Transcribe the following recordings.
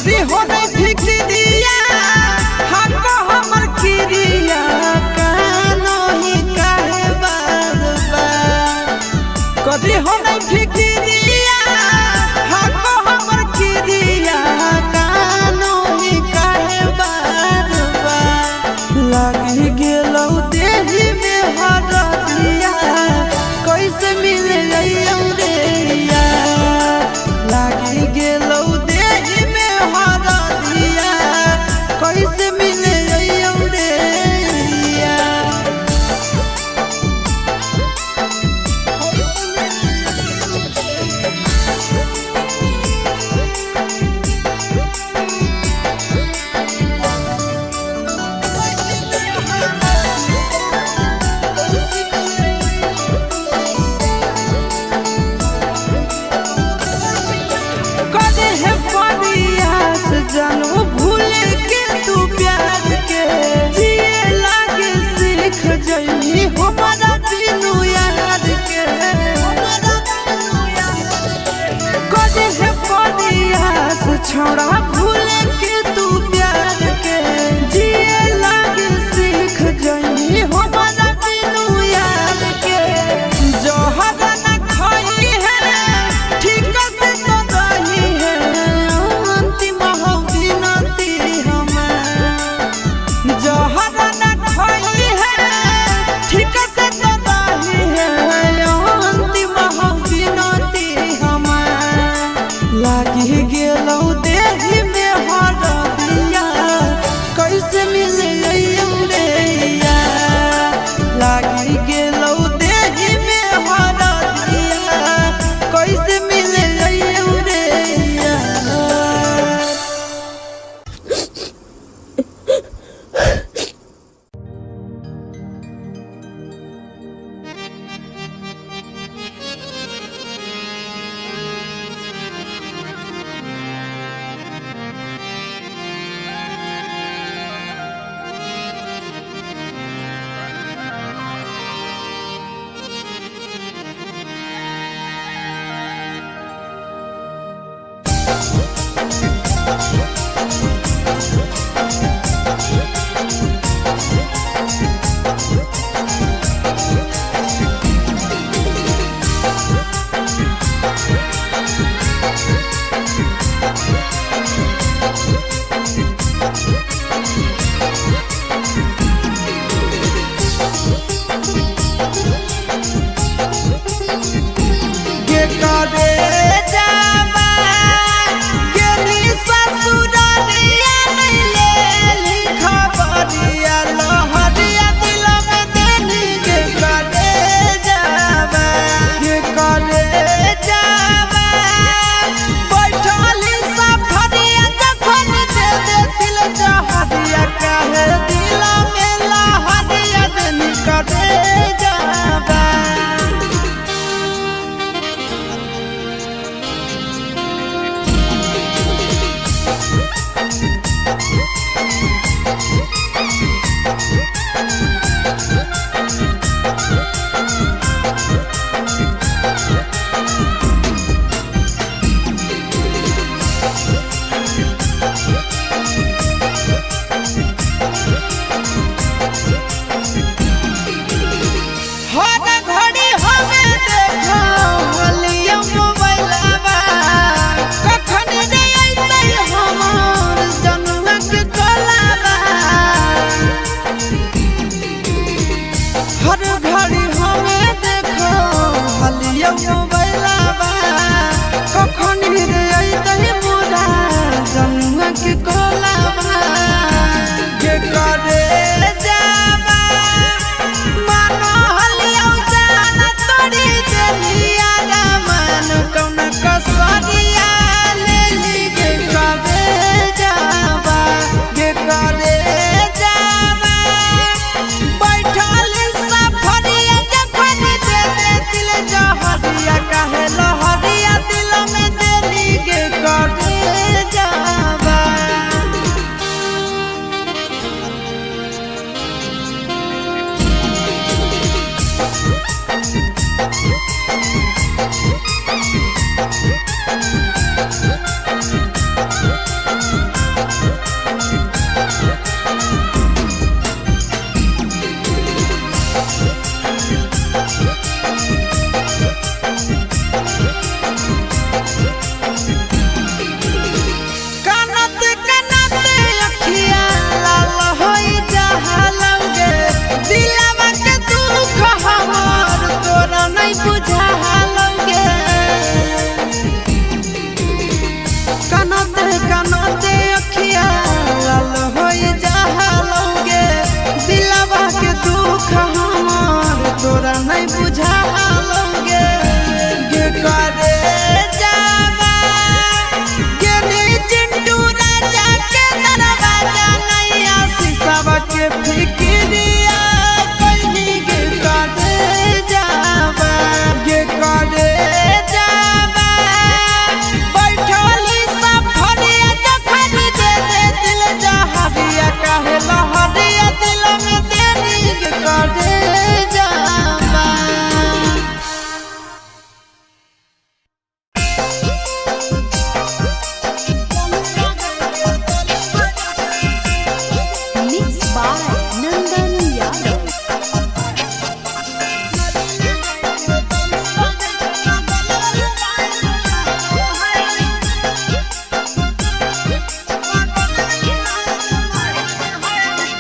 कभी हो नहीं फिक्रिया हमको हमर किरिया कानो ही काहे बार बार कभी हो नहीं फिक्रिया हमको हमर किरिया कानो ही काहे बार बार लागी गेलौ देही में हरदिया कैसे मिल गइयौ रे यार लागी गेलौ देही में हरदिया लहरिया दिल में देनी करे जावा। Mixed by Nandan Yadav.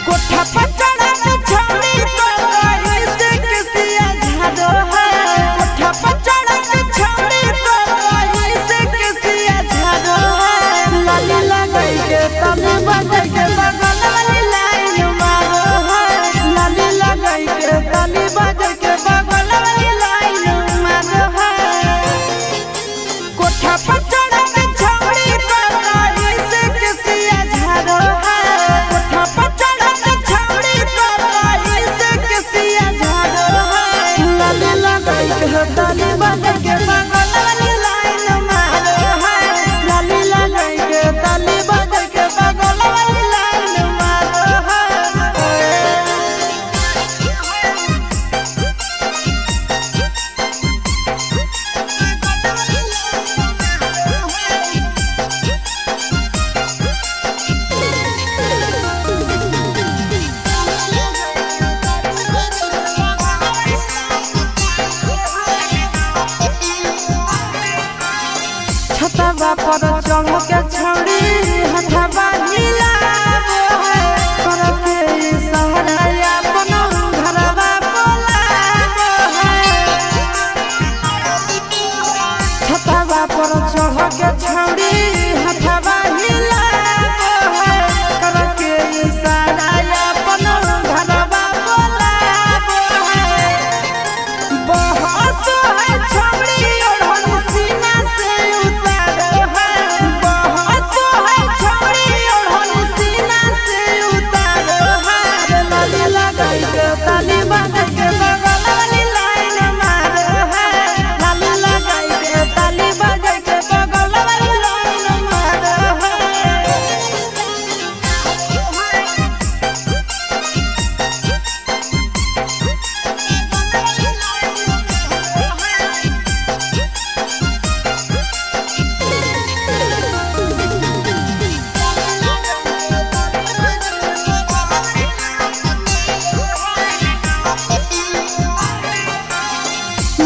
कोठा पर चढ़ा के छौड़ी को कहीं से किसिया झाड़ो है। कोठा पर चढ़ा के छौड़ी को कहीं से किसिया झाड़ो है। लाली लगाई के तने बजे के बगल वाली लाइन मारो है। लाली लगाई के तने बजे के बगल वाली लाइन मारो है। कोठा पर चढ़ा के छौड़ी को कहीं से किसिया झाड़ो है। कोठा पर चढ़ा के छौड़ी को कहीं से किसिया झाड़ो है। लाली लगाई के तने बजे के बगल वाली लाइन मारो है। लाली लगाई के तने बजे के बगल वाली लाइन मारो है। छतवा पर चढ़ के छौड़ी हथवा हिलावो है। करके इशारा अपन घरवा बोलावो है। छतवा पर चढ़ के छौड़ी हथवा हिलावो है। करके इशारा अपन घरवा बोलावो है। बहस है छौड़ी ओढ़न सीना से उतारो है। बहस है छौड़ी ओढ़न सीना से उतारो है। लाली लगाई के ताली बांध के बगल वाली लाइन मारो है। लाली लगाई के ताली बांध के बगल वाली लाइन मारो है।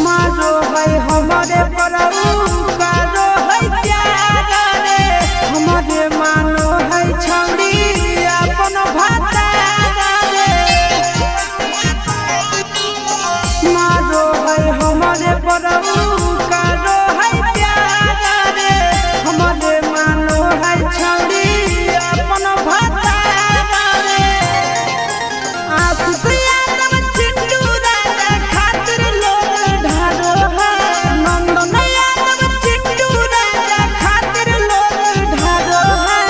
मारो है हमारे परऊ कारो है प्यार रे। हमारे मानो है छौड़ी अपन भातार रे। मारो है हमारे परऊ कारो है प्यार रे। हमारे मानो है छौड़ी अपन भातार रे। आशीष यादव चिंटू राजा खातिर लोग ढारो है। नंदन यादव चिंटू राजा खातिर लोग ढारो है।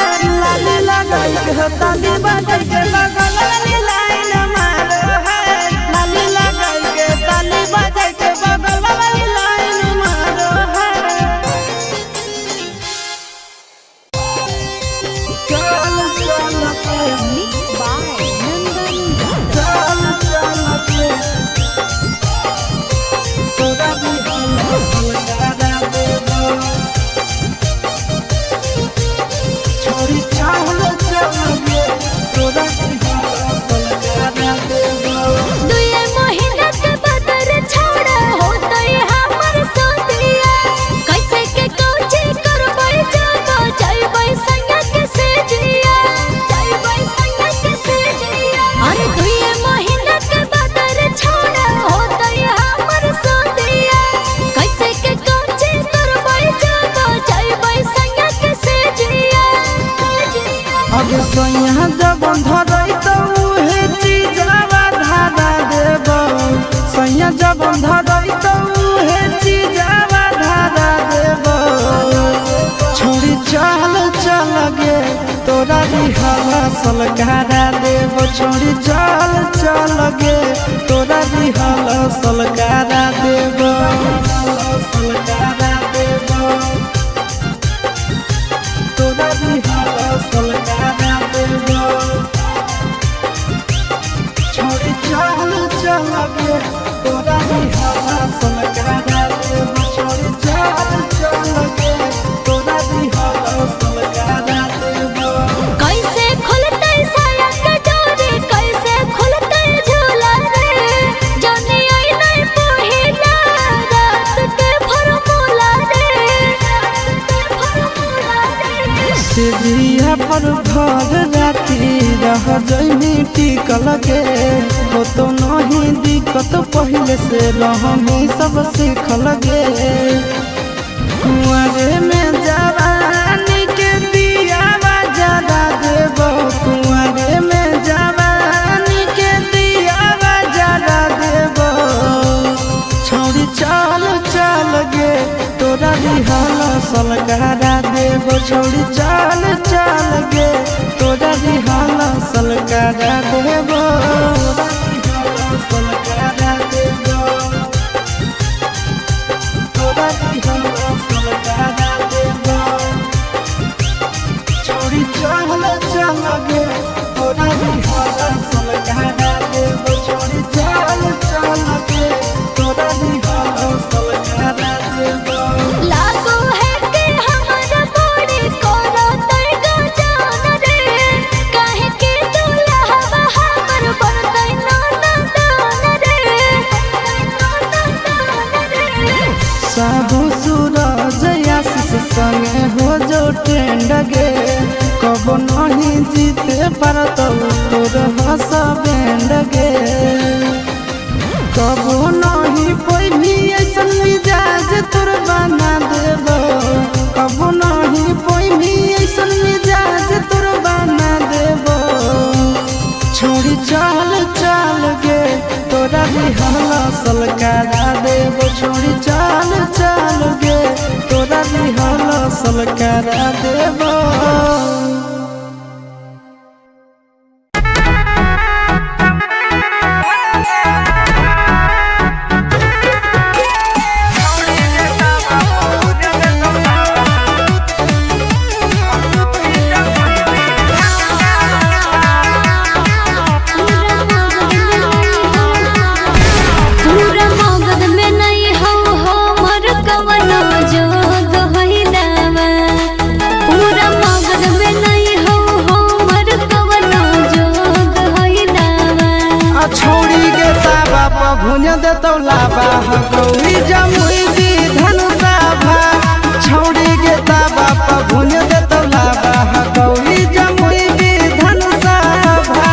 लाली लगाई के ताली बांध के बगल वाली लाइन मारो है। लाली लगाई के ताली बांध के बगल वाली लाइन मारो है। चल चल के Mixed by Nandan Yadav. चल चल के तोरा भी हम लगा देबो। छोड़ी चाहल चल के तोरा भी हम लगा देबो। दुए महीना के बदर छोड़ा होतई हमर सोतिया। कैसे के कोची करबै जाबो जाइबै संगा के से जिया। जाइबै संगा के से जिया। अरे दुए महीना के बदर छोड़ा होतई हमर सोतिया। कैसे के कोची करबै जाबो जाइबै संगा के से जिया। अगे सोया जब धरई तो उहे चीजवा धारा देबो। सोया जब धरई तो उहे चीजवा धारा देबो। छोड़ी चल चल गे तोरा भी हवा सलगारा देबो। छोड़ी चल चल गे तोरा भी हवा सलगारा देबो। सलगारा देबो। तोरा भी हवा सलगारा देबो। चल गे तोरा दिहला सलकारा देबो छोड़ी चल गे तोरा दिहला सलकारा देबो। कैसे खुलते साया के डोरी कैसे खुलते झूला रे जाने आई नहीं पहिला रात के फॉर्मूला रे सीढ़िया पर भर राती रह जइनी टिकल गे हो तो नहीं दिक्कत पहले से रहनी सब सीखल गे कुंवरे में जवानी के दिया जला देबो कुंवरे में जवानी के दिया जला देबो छोड़ी चल गे तोरा दिहला सलकारा देबो छोड़ी चल गे तोरा दिहला सलकारा देबो सलकारा देबो तोरा दिहला सलकारा देबो छोड़ी चल गे तोरा दिहला सलकारा देबो छोड़ी चल गे तोरा दिहला सलकारा देबो। लागो है कि हमारा बॉडी कोनो तैगा जान रे काहे के दुल्हा हमर बनतै नाना दान रे साबु सूरज आशीष संगे हो जो ट्रेंड गे कबो नहीं जीते पारत तोर हंस बैंड गे कबो नहीं पैनी ऐसन मिजाज तोर बना देबो कबो नहीं पैनी ऐसन मिजाज तोर बना देबो छोड़ी चल गे तोरा दिहला सलकारा देबो छोड़ी चल गे तोरा दिहला सलकारा देबो। पूरा मगध में नहीं हो हमर कवनो जोग होइलावा पूरा मगध में नहीं हो हमर कवनो जोग होइलावा छोड़ी गे ताबा प भुन देतौ लाबा गौरी जमुई विधन सभा छोड़ी गे ताबा प भुन देतौ लाबा गौरी जमुई विधन सभा।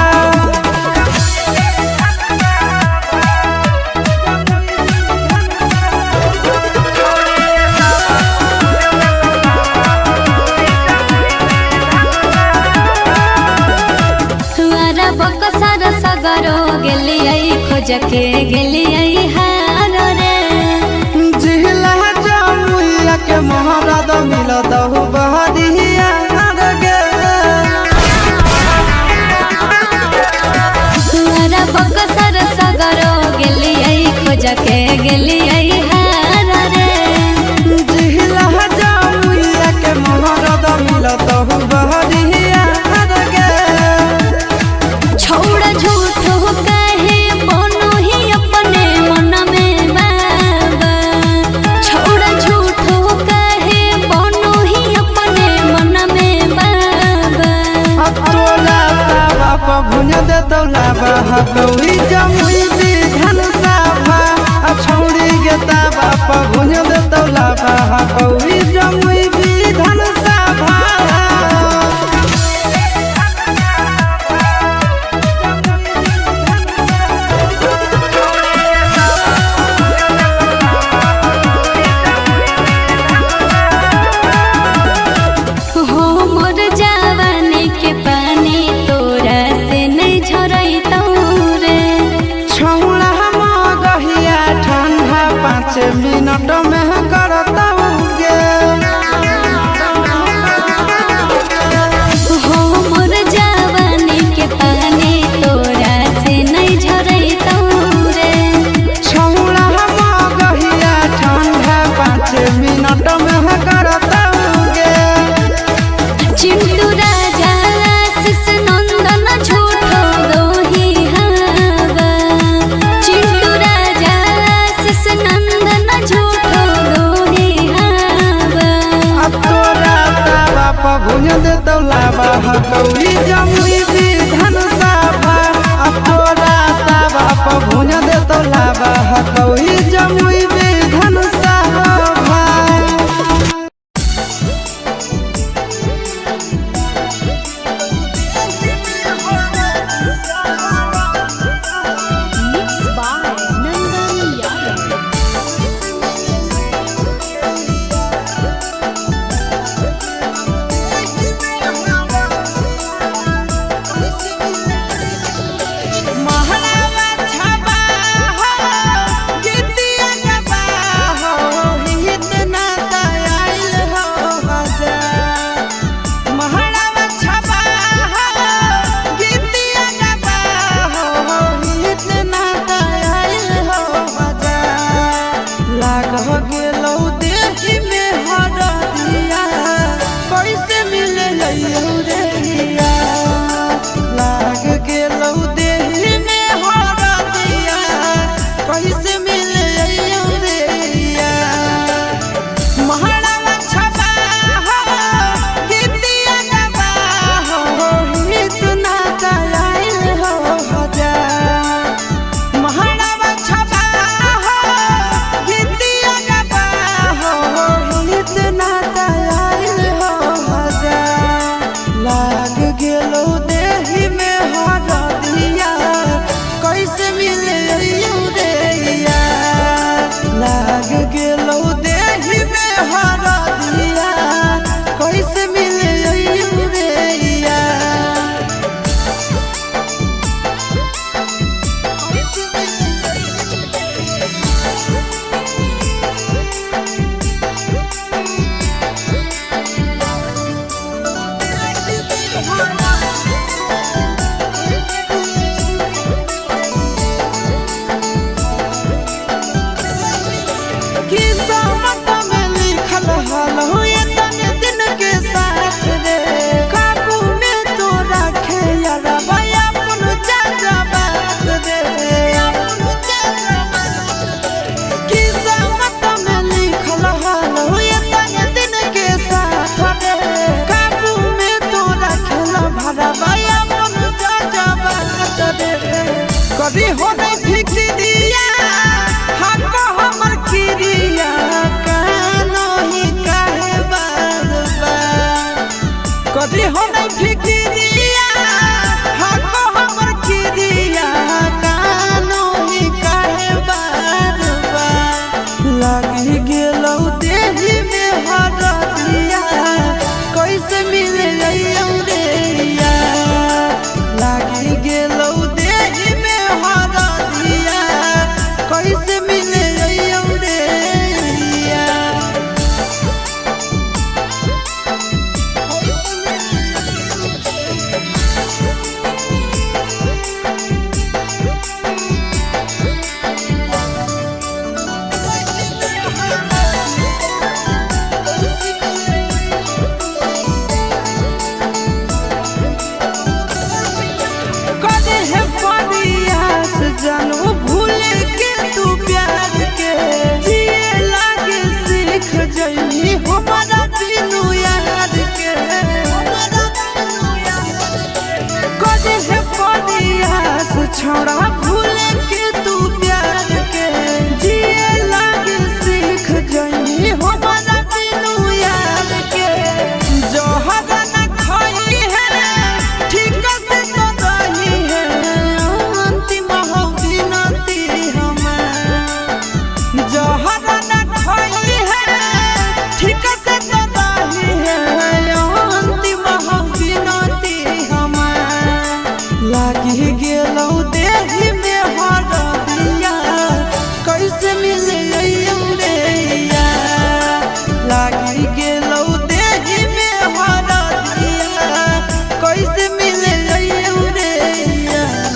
हमारा बकसर सगरो गेलियै खोज के गेलियै हार रे जिहला जमुइया के महाराज मिलत हो बहरिया गे हमारा बकसर सगरो गेलियै खोज के गेलियै हार रे जिहला जमुइया के महाराज मिलत हो बहरिया गे छोड़ झूठ हो कहे बनो ही अपने मन में बाबा छोड़ झूठ हो कहे बनो ही अपने मन में बाबा तोला ताबा प भुन देतौ लाबा गौरी जमुई विधन सभा छौड़ी गे ताबा प भुन देतौ लाबा गौरी जमुई विधन सभा। हमर जवानी के पानी तोरा से नहीं झरैतौ रे छौड़ा मगहिया ठंडा 5 मिनट में करतौ गे हमर जवानी के पानी तोरा से नहीं झरैतौ रे छौड़ा मगहिया ठंडा 5 मिनट में करतौ गे चिंटू राजा आशीष नंदन झूठो दोही हवा कभी हो नहीं फिक्रिया हमको हमर किरिया कानो ही काहे बार बार कभी हो नहीं फिक्रिया हमको हमर किरिया कानो ही काहे बार बार लागी गेलौ देही में हरदिया कैसे मिले रहियौ रे यार लागी गेलौ देही में हरदिया कैसे मिले रहियौ रे यार जानू भूल के तू प्यार के जिए लागे सीख जइनी हमारा बिनु यार के कदे है परियास छोड़ा भूल के तू प्यार के जिए लागे सीख जइनी हमारा बिनु यार के जो हवा न खाई है ठीक से तो रही है जहर न खाई है ठीक से तो रही है अंतिम बिनती हमार लागी गेलौ देही में हरदिया कैसे मिले रे यार लागी गेलौ देही में हरदिया कैसे मिले रे यार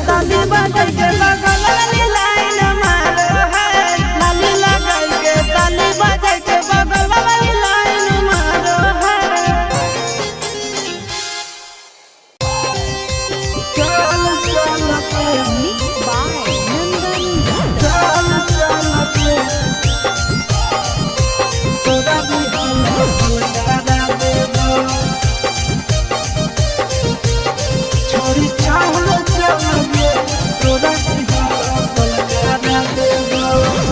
ताली बजाई के बगल वाली लाइन मारो है लाली लगाई के ताली बजाई के बगल वाली लाइन मारो है चल चल के मिक्स बाय नंदन चल चल के तोरा भी लगा देबो छोड़ी चल चल के तोरा भी लगा देबो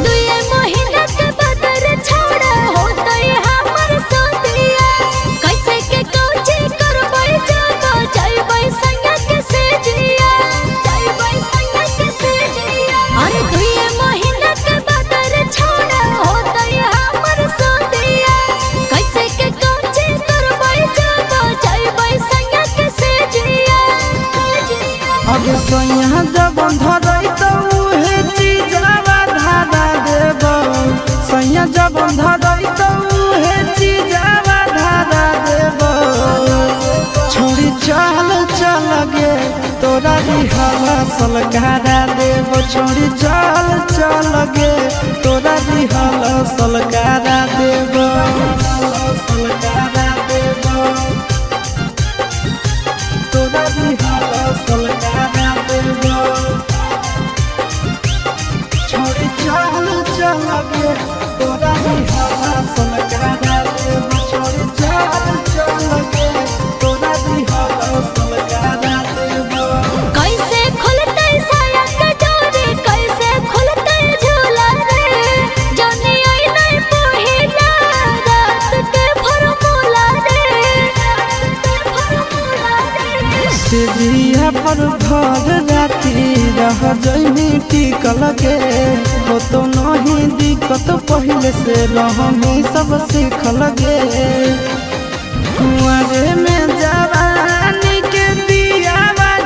दुए महीना के बदर छोड़ा होतई हमर सोतिया कैसे के कोची करबै जाबो जाइबै संगा के सेजिया जाइबै संगा के सेजिया अरे दुए महीना के बदर छोड़ा होतई हमर सोतिया कैसे के कोची करबै जाबो जाइबै संगा के सेजिया अब सोया जब धरई तो उहे चीजवा धारा देबो सोया जब धरई तो उहे चीजवा धारा देबो छोड़ी चल चल गे तोरा रिहला सलकारा देबो छोड़ी चल चल गे तोरा रिहला सलकारा देबो सलकारा देबो तोरा रिहला सलकारा देबो छोड़ी चल चल गे तोरा रिहला सलकारा देबो छोड़ी चल चल गे तोरा रिहला सलकारा देबो कैसे खुलतै साया के डोरी कैसे खुलतै झूला रे जाने आई नहीं पहिला रात के फॉर्मूला रे सेजिया पर भर राती रह जइनी टिकल गे हो तो नहीं दिक्कत पहले से रहमी सब सीखल गे कुंवारे में जवानी के दिया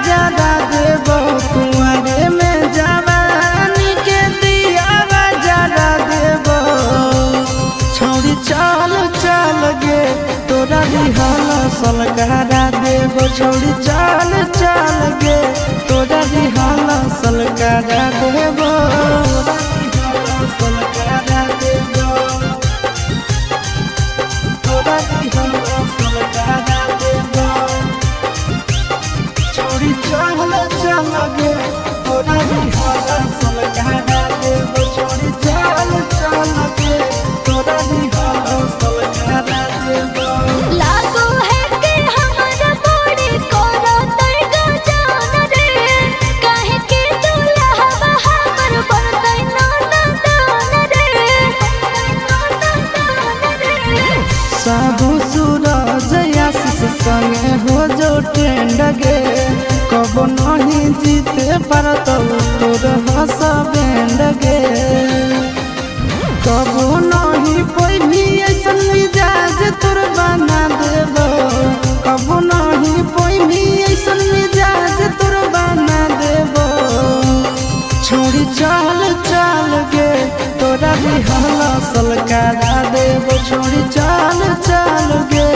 जला देबो कुंवारे में जवानी के दिया जला देबो छोड़ी चल चल गे तोरा रिहला सलकारा देबो छोड़ी चल चल गे तोरा रिहला सलकारा देबो सलकारा देबो तोरा रिहला सलकारा देबो छोड़ी चल चल गे तोरा रिहला सलकारा देबो छोड़ी चल चल गे तोरा रिहला सलकारा देबो लागो है के हमर बॉडी कोनो तैगा जान रे काहे के दुल्हा हमर बनतै नाना दान रे साबु सूरज आशीष संगे हो जो ट्रेंड गे कबो नहीं जीते पारत तोर हंस बैंड गे कबो नहीं कोई भी ऐसन मिजाज तोर बना देबो कबो नहीं कोई भी ऐसन मिजाज तोर बना देबो छोड़ी चल चल गे तोरा रिहला सलकारा देबो छोड़ी चल चल गे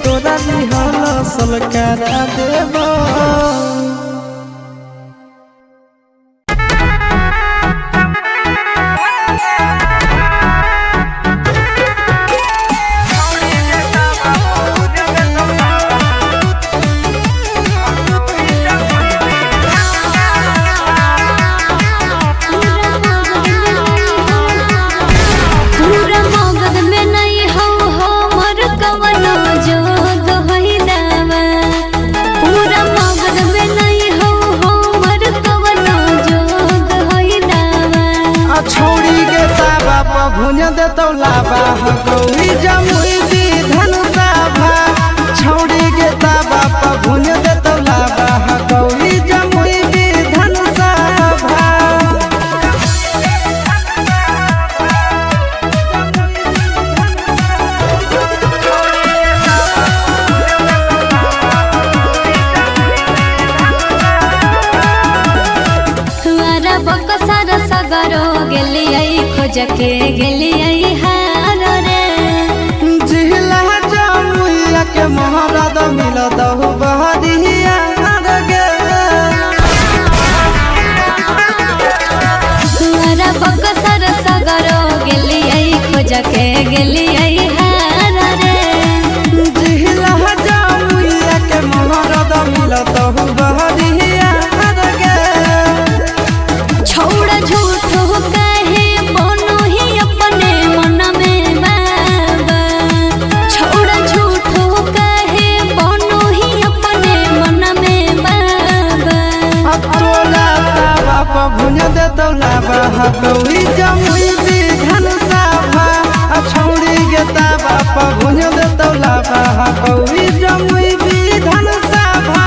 तोरा रिहला सलकारा देबो पूरा मगध में नहीं हो हमर कवनो जोग होई दावा पूरा मगध में नहीं हो हमर कवनो जोग होई दावा छोड़ी गे ताबा प भुज देतौ लाबा गौरी जमुई दी धनुषा भा छोड़ी गे ताबा प भुज देतौ लाबा गौरी जमुई दी धनुषा भा हमारा बकसर सगरो गेलियै खोज के गेलियै हार रे जिला जमुइया के महाराज मिलत बहरिया गे दे तौलाबा हकौई जमुई विधान सभा छौड़ी गे ताबा पहुँच दे तौलाबा हकौई जमुई विधान सभा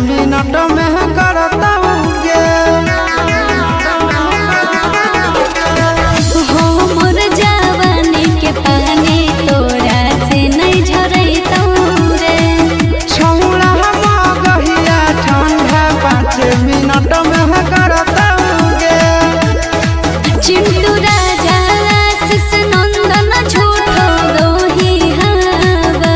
मिनट में करता गे हो मोर जवानी के पानी तोरा से नहीं झरैतौ रे छौड़ा मगहिया ठंडा 5 मिनट में करता गे चिंटू राजा आशीष नंदन झूठो दोही हवा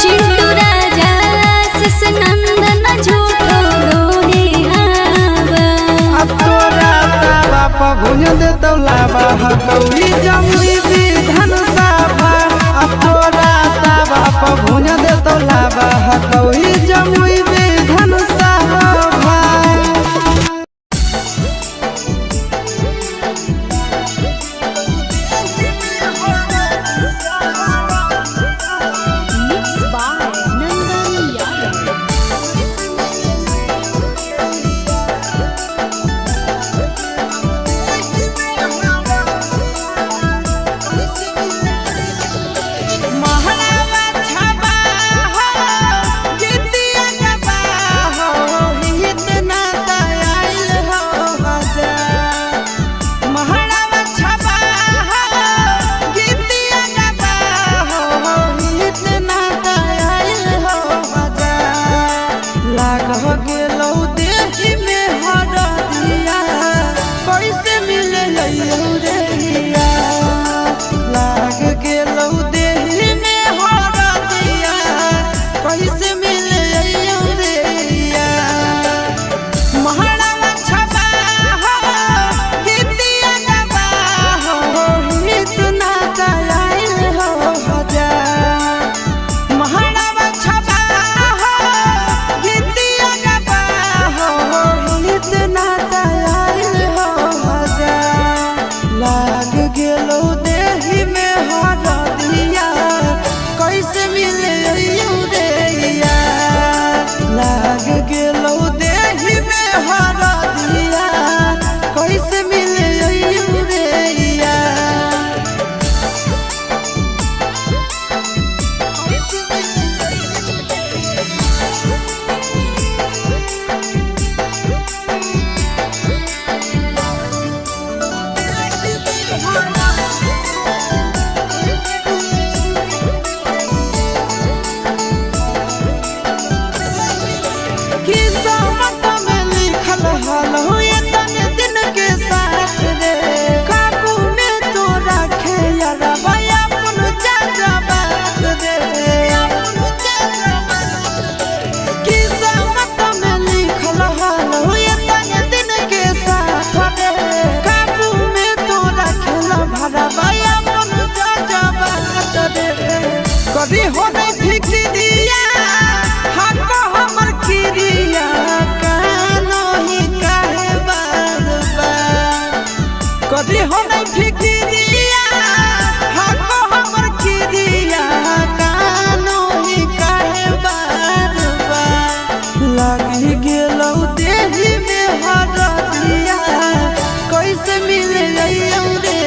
चिंटू राजा आशीष नंदन झूठो दोही हवा तोरा ताबा पहुँच दे तौलाबा हकौई जमुई विधान सभा तोरा ताबा पहुँच दे तौलाबा हकौई जमुई विधान सभा कभी हो नहीं फिक्रिया हको हमर खिरिया कानो ही काहे बार बार कभी हो नहीं फिक्रिया हको हमर खिरिया कानो ही काहे बार बार लगी गेलौ देही में हरदिया कैसे मिले रहियौ रे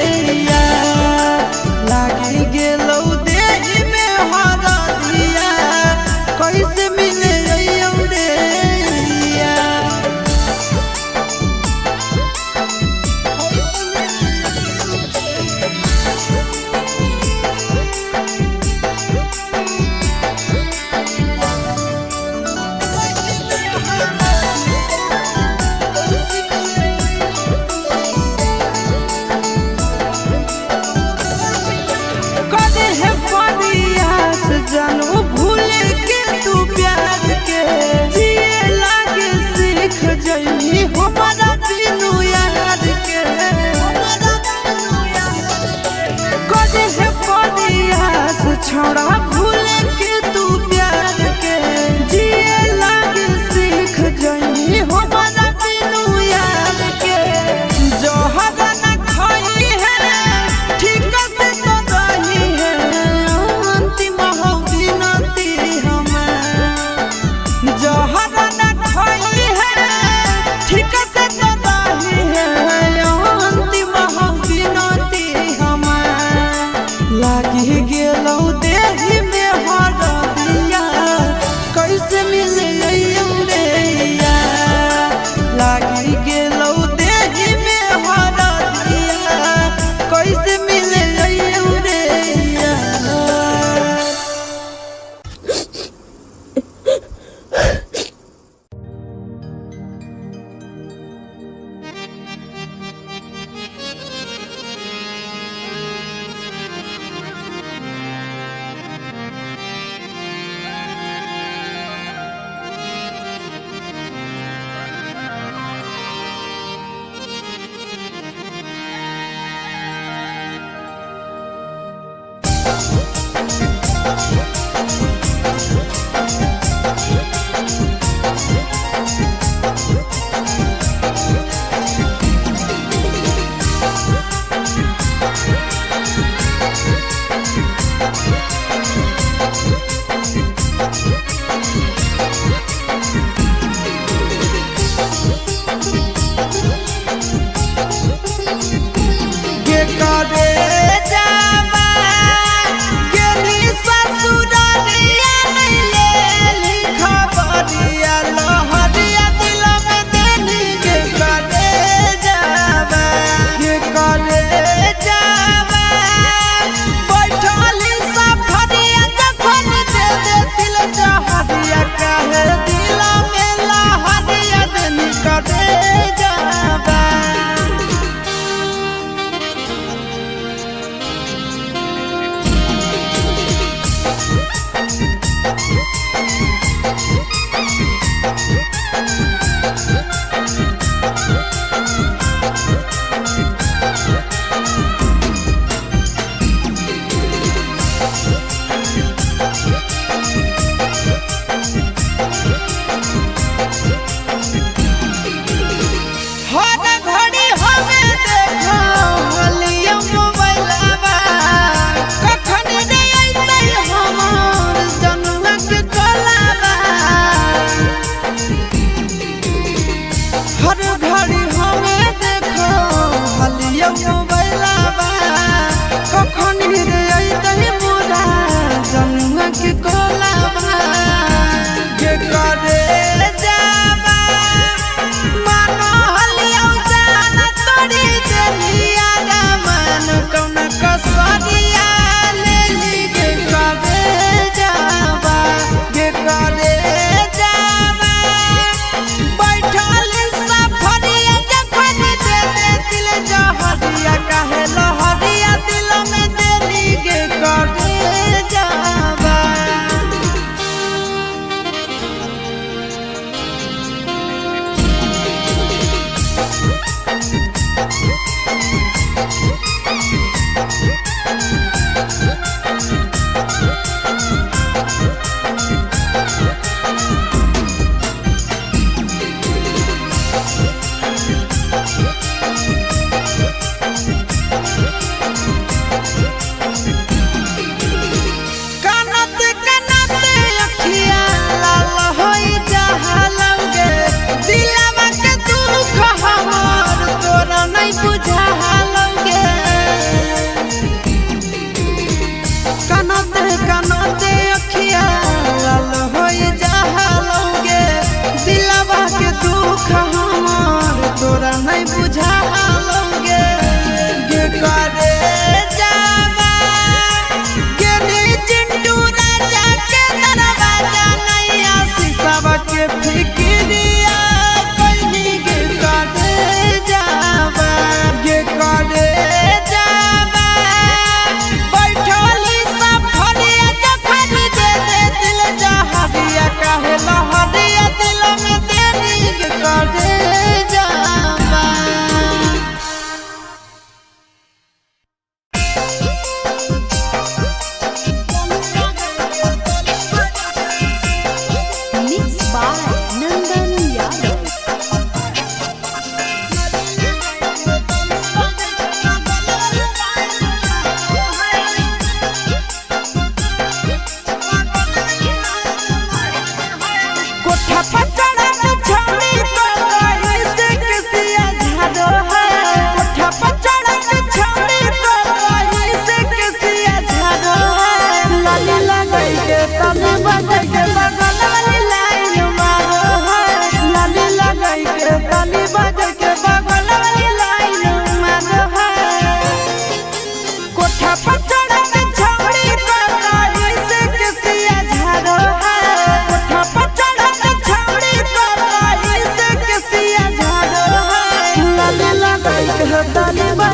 यार लगी गेलौ देही में हरदिया कैसे मिले रहियौ रे यार छोड़ा भूले के तू प्यार के जिए लागे सीख जाई हो बना बिनु यार के जोहर न खाई है ठीक से तो रही है अंतिम हो गिनती हमें जोहर न खाई है ठीक से तो रही है अंतिम हो गिनती हमें लागी गेलौ देही में हरदिया कैसे मिले रे लागी गेलौ देही में हरदिया कैसे मिले रे के करे जावा गेली ससुरालिया नहीं लेली खबरिया लहरिया दिल में देली के करे जावा बैठली सफरिया जखन दे दे दिल जहरिया काहे दिल में लहरिया देली करे जावा हर घड़ी हमें देखो हलिया मोबाइलवा कखन रे अइतै हमर जनुआ के कोलावा हर घड़ी हमें देखो हलिया मोबाइलवा कखन रे अइतै मोरा जनुआ के कोलावा के करे जावा मानो हलिया जान तोड़ी देलिया रामन कौन कसरिया लेली के करे जावा बैठल सफरिया जखन दे दे दिल जहरिया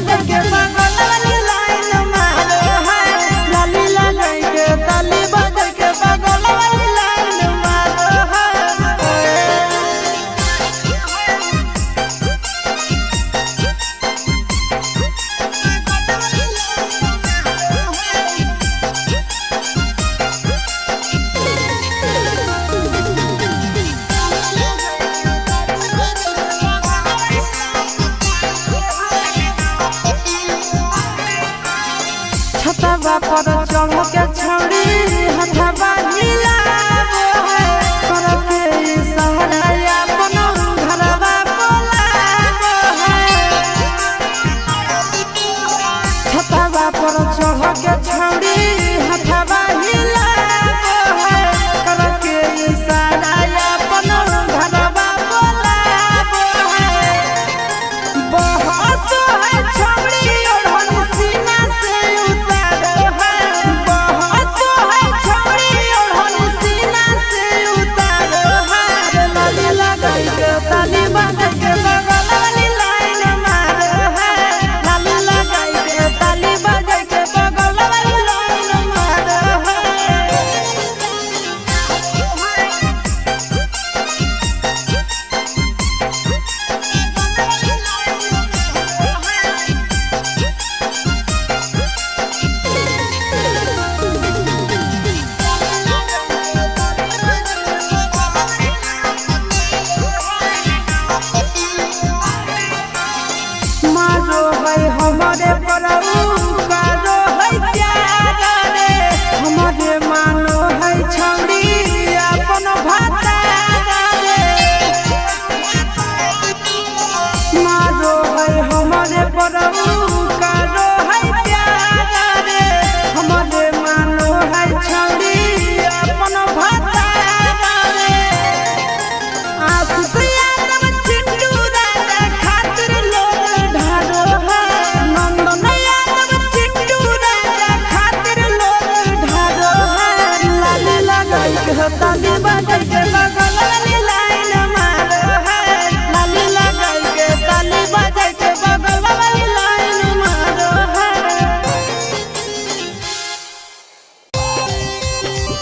बजे के बगल वाली लाइन मारो है लाली लगाई के ताली बजे के बगल वाली लाइन मारो है छतवा पर चढ़ के छौड़ी हथवा हिलावो है करके सहारा अपन घरवा बोलावो है छतवा पर चढ़ के छौड़ी हथवा हिलावो है करके सहारा अपन घरवा बोलावो है बहस है छौड़ी ओढ़न सीना से उतारो है बहस है छौड़ी ओढ़न सीना से उतारो है लाली लगाई के ताली बजे के बगल वाली लाइन मारो है लाली लगाई के ताली बजे के बगल वाली लाइन मारो है मारो है हमारे परऊ करो है प्यार रे हमारे मानो है छौड़ी अपन भतार रे मारो है हमारे परऊ करो है प्यार रे हमारे मानो है छौड़ी अपन भतार रे आशीष यादव चिंटू राजा खातिर लोग ढारो है नंदन यादव चिंटू राजा खातिर लोग ढारो है लाली लगाई के ताली बजे के बगल वाली लाइन मारो है लाली लगाई के ताली बजे के बगल वाली लाइन मारो है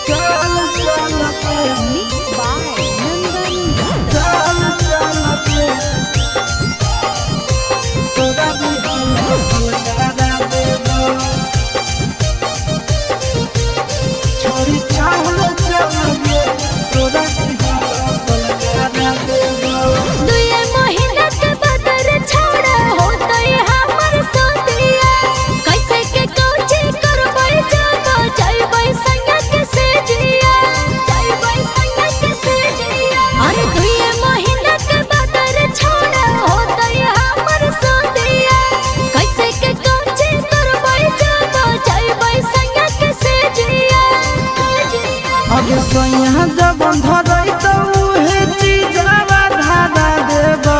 चल चल के Mixed by Nandan चल चल के तोरा भी हम लगा देबो छोड़ी चाहल चल के तोरा भी हम लगा देबो दुए महीना के बदर छोड़ा होतई हमर सोतिया कैसे के कोची करबै जब जइबै संग के से जिया जइबै संग के से जिया अरे दुए महीना के बदर छोड़ा होतई हमर सोतिया कैसे के कोची करबै जब जइबै संग के से जिया अब सोया जब धरई तो उहे चीजवा धारा देबो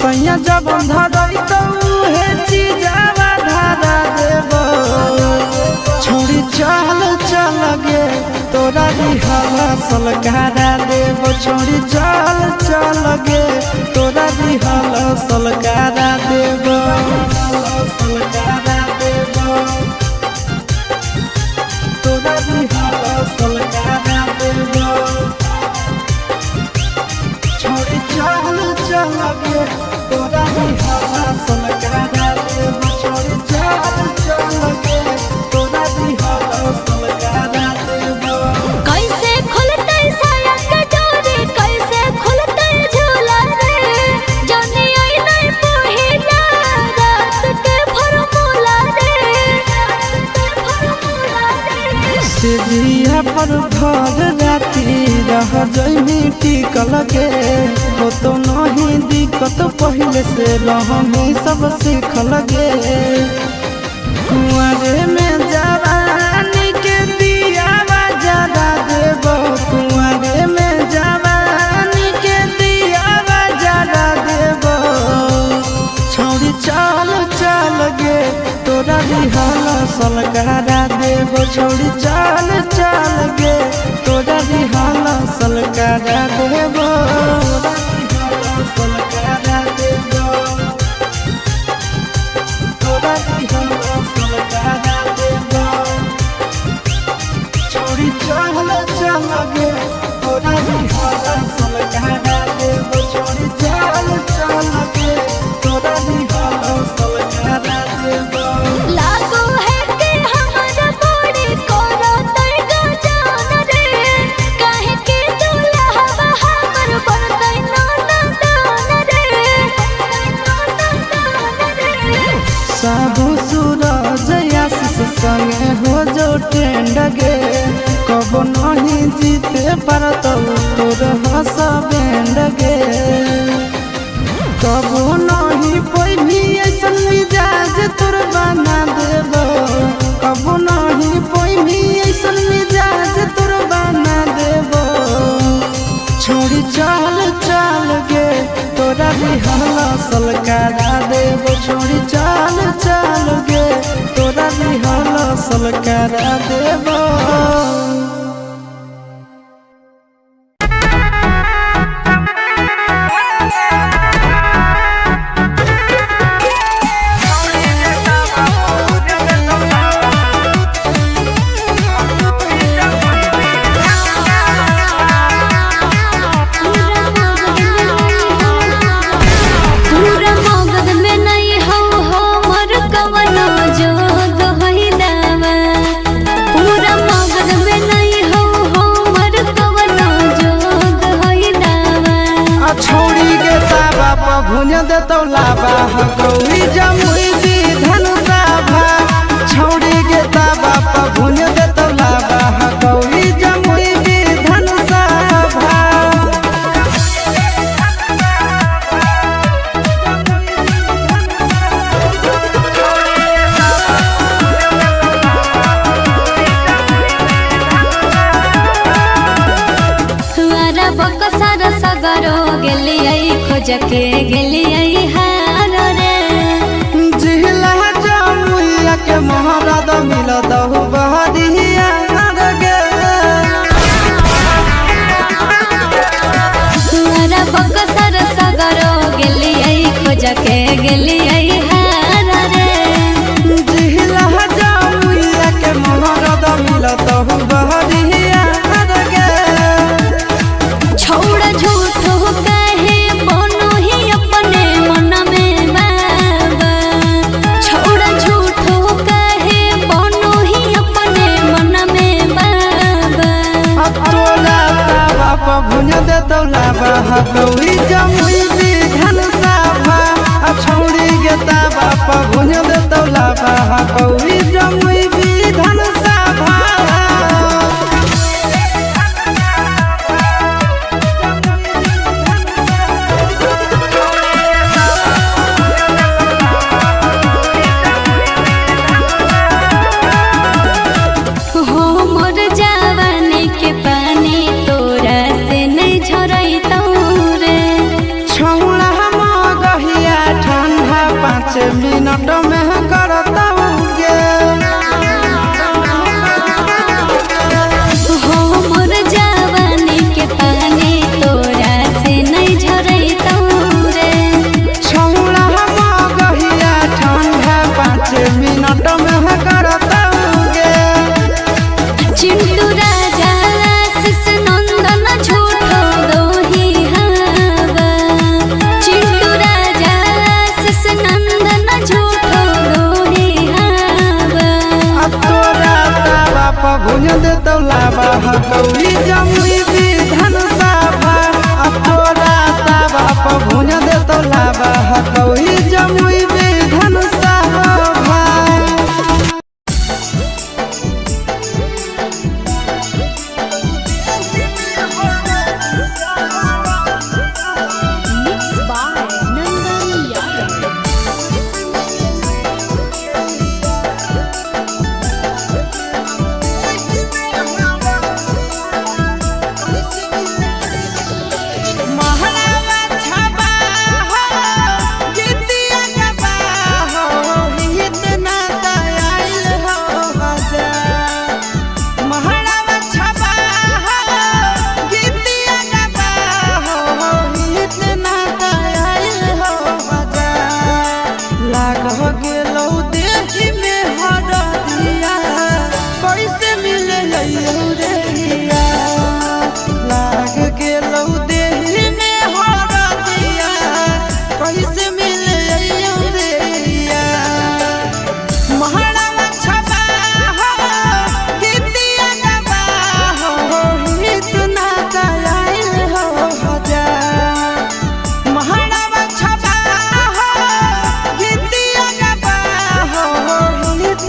सोया जब धरई तो उहे चीजवा धारा देबो छोड़ी चल चल गे तोरा भी हवा सलकारा देबो छोड़ी चल चल गे तोरा भी हवा सलकारा देबो सलकारा देबो तोरा भी हवा सलकारा देबो छोड़ी चल चल गे तोरा भी हवा सलकारा देबो छोड़ी चल चल गे तोरा भी हवा सलकारा देबो कैसे खुलतै साया के डोरी कैसे खुलतै झूला रे जाने आई नहीं पहिला रात के फॉर्मूला रे सिरिया पर भर राती रह जइनी टिकल गे हो तो नहीं दिक्कत पहले से रहमी सब सीखल गे कुंवारे में जवानी के दिया जरा देबो कुंवारे में जवानी के दिया जरा देबो छौड़ी चल चल गे तोरा भी हवा सलकारा देबो छौड़ी चल चल गे तोरा भी हवा सलकारा देबो सलकारा देबो तोरा दिहल सलकारा देबो छोड़ी चल चल गे तोरा दिहल सलकारा देबो छोड़ी चल चल गे तोरा दिहल सलकारा देबो लागो है के हमर बड़ी कोनो तैगा जान रे काहे के दुल्हा हमर बनतै नाना दान रे साबु सूरज आशीष संगे हो जो ट्रेंड गे कब नहीं जीते पारतौ तोर हसबैंड गे कब नहीं पैनी ऐसन मिजाज तोर बना देबो कब नहीं पैनी ऐसन मिजाज तोर बना देबो छोड़ी चल चल गे तोरा दिहल सलकारा देबो छोड़ी चल चल गे तोरा दिहल सलकारा देबो पूरा मगध में नहीं हो हमर कवनो जोग होइलावा पूरा मगध में नहीं हो हमर कवनो जोग होइलावा छोड़ी गे ताबा प भुज देतौ लाबा गौरी जमुई दी धनुषा भा छोड़ी गे ताबा प भुज देतौ लाबा गौरी जमुई दी धनुषा भा हमारा बकसर सगरो गेलियै खोज के गेलियै हार रे जिहला जमुइया के महाराज मिलत हो बहरिया गे हमारा बकसर सगरो गेलियै खोज के गेलियै हार रे जिहला जमुइया के महाराज मिलत हो बहरिया गे छोड़ झूठो कहे बनो ही अपने मन में बाबा छोड़ झूठो कहे बनो ही अपने मन में बाबा तोला ताबा प भुज देतौ लाबा गौरी जमुई दी धनुषा भा छोड़ी गे ताबा प भुज देतौ लाबा गौरी जमुई दी धनुषा भा हो मोर जवानी के पानी तोरा से नहीं झरैतौ रे छौड़ा मगहिया ठंडा 5 मिनट में करतौ गे हो मोर जवानी के पानी तोरा से नहीं झरैतौ रे छौड़ा मगहिया ठंडा 5 मिनट में करतौ गे चिंटू राजा आशीष नंदन झूठो दोही हवा चिंटू राजा आशीष नंदन झूठो दोही हवा तोरा ताबा प भुज देतौ लाबा गौरी जमुई दी धनुषा भा तोरा ताबा प भुज देतौ लाबा गौरी जमुई दी धनुषा भा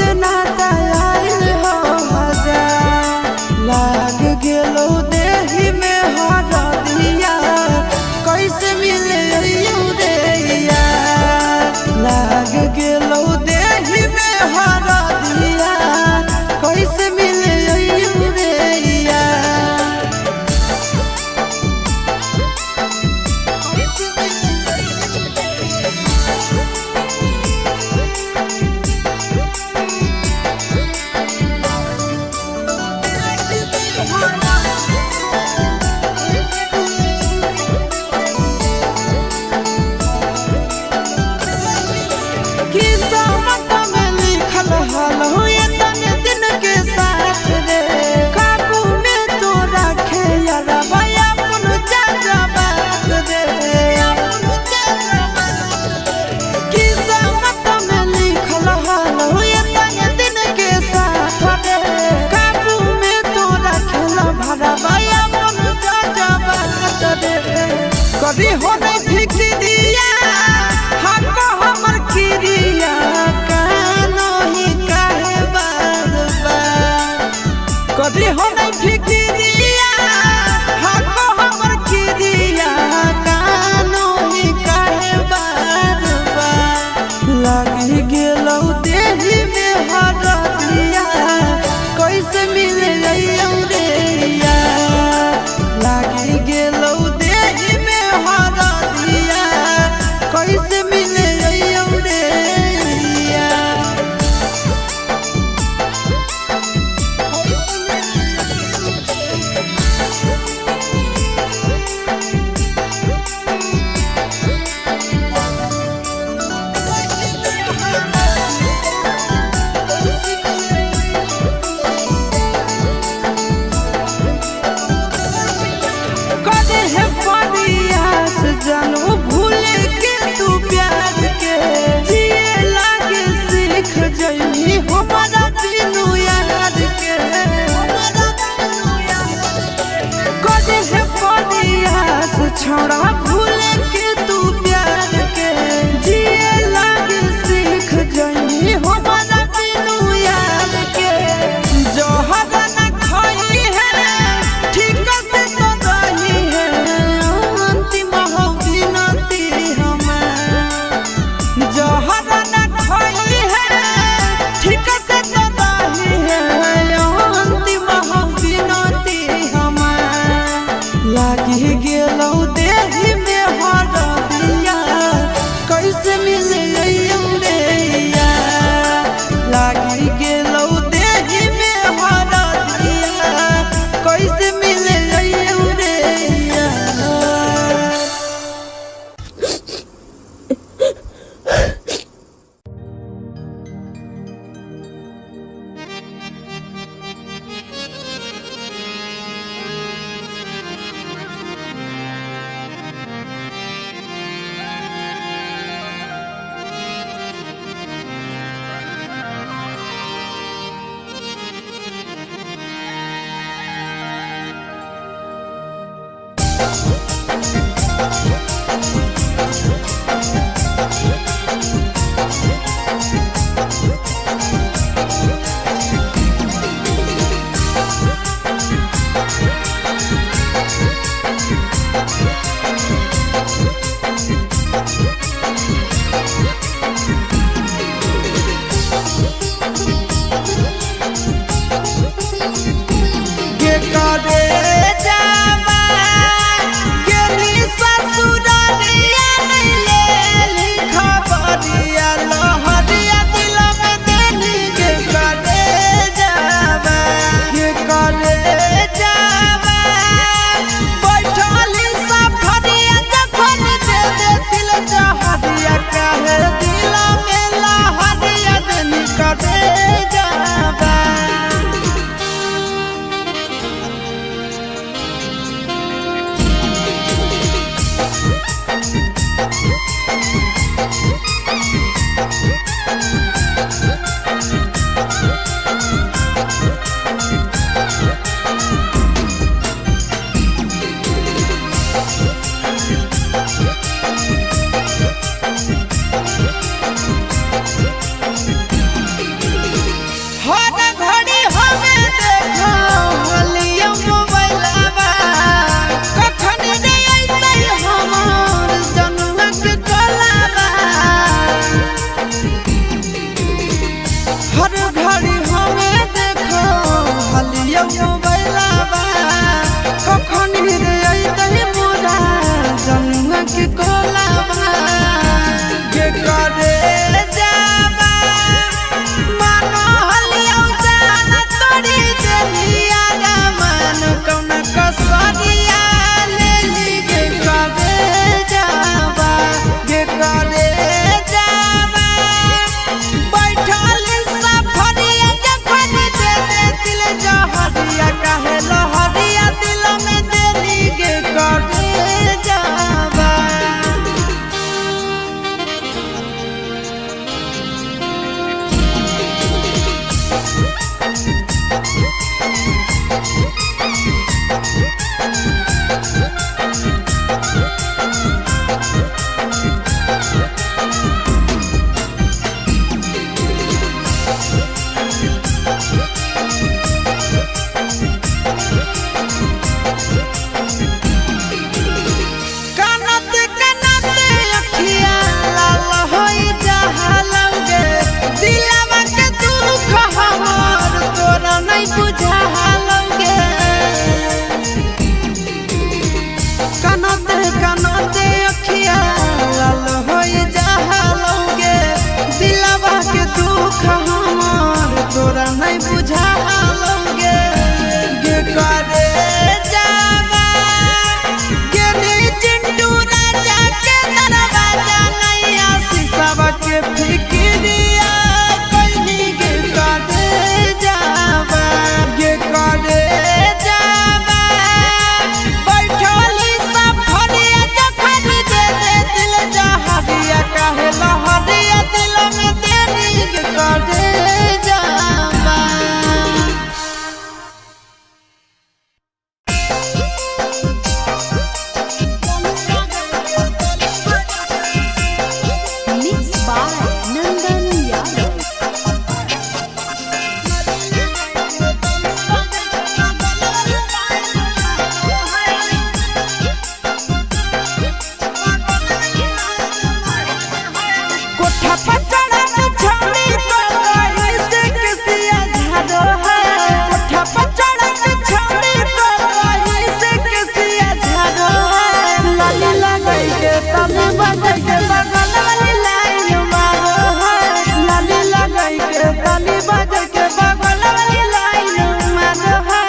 के नाता आइल हो हजार लाग गेलो देही में हरदिया कैसे मिले यूरिया लाग गेलो देही में हरदिया कैसे मिले यूरिया किस्मत में लिखल हल हो ये तने दिन के साथ रे काबू में तो रखे यार भैया अपन जगबात रे किस्मत में लिखल हल हो ये तने दिन के साथ रे काबू में तो रखे भरा भैया अपन जगबात रे कभी हो नहीं फिक्रिया हमको हमर किरिया कानो ही काहे बार बार कभी हो नहीं फिक्रिया हमको हमर किरिया कानो ही काहे बार बार लागी गेलो देही में हरदिया कैसे मिले यूरिया लागी गेलो देही में हरदिया कैसे मिले यूरिया कदे है प्रयास जानू भूल के तू प्यार के जिए लागे सीख जइनी हमारा बिनु याद के कदे है प्रयास छोड़ा भूल के तू प्यार के जिए लागे सीख जइनी हमारा बिनु याद के जोहर न खाई है ठीक से तो रही है अंतिम हो गिनती हमार जोहर न खाई है ठीक से तो रही है अंतिम हो गिनती हमार लागी गेलो देही में हरदिया कैसे मिले यूरिया लागी गेलो देही में हरदिया कैसे मिले यूरिया ससुरालिया ले लिखब हर घड़ी हमें देखो हलिया मोबाइलवा कखन रे अइतै पूरा जनुआ के कोलावा के करे जावा मानो हलिया जान तोड़ी देलिया मन कौन कसरिया ले ली के करे जावा के करे जावा बैठल सफरिया जखन दे दिल जहरिया काहे लहरिया दिल में देली के करे जावा कनत कनत अखिया लाल होई जहालंगे दिलवा के दुख हमर तोरा नहीं बुझालंगे कनत कनत अखिया लाल होई जहालंगे दिलवा के दुख हमर तोरा नहीं बुझालंगे के करे जावा गेली चिंटू राजा के दरवाजा नैया शीशवा के फिक्रिया कहीं के करे जावा के करे जावा बैठली सफरिया जखन दे दिल जहरिया काहे लहरिया दिल में देली के करे जावा Mixed by Nandan Yadav. कोठा पचड़ा के छौड़ी तो गई से किसिया झाड़ो है कोठा पचड़ा के छौड़ी तो गई से किसिया झाड़ो है लाली लगाई के तने बजे के बगल वाली लाइन मारो है लाली लगाई के तने बजे के बगल वाली लाइन मारो है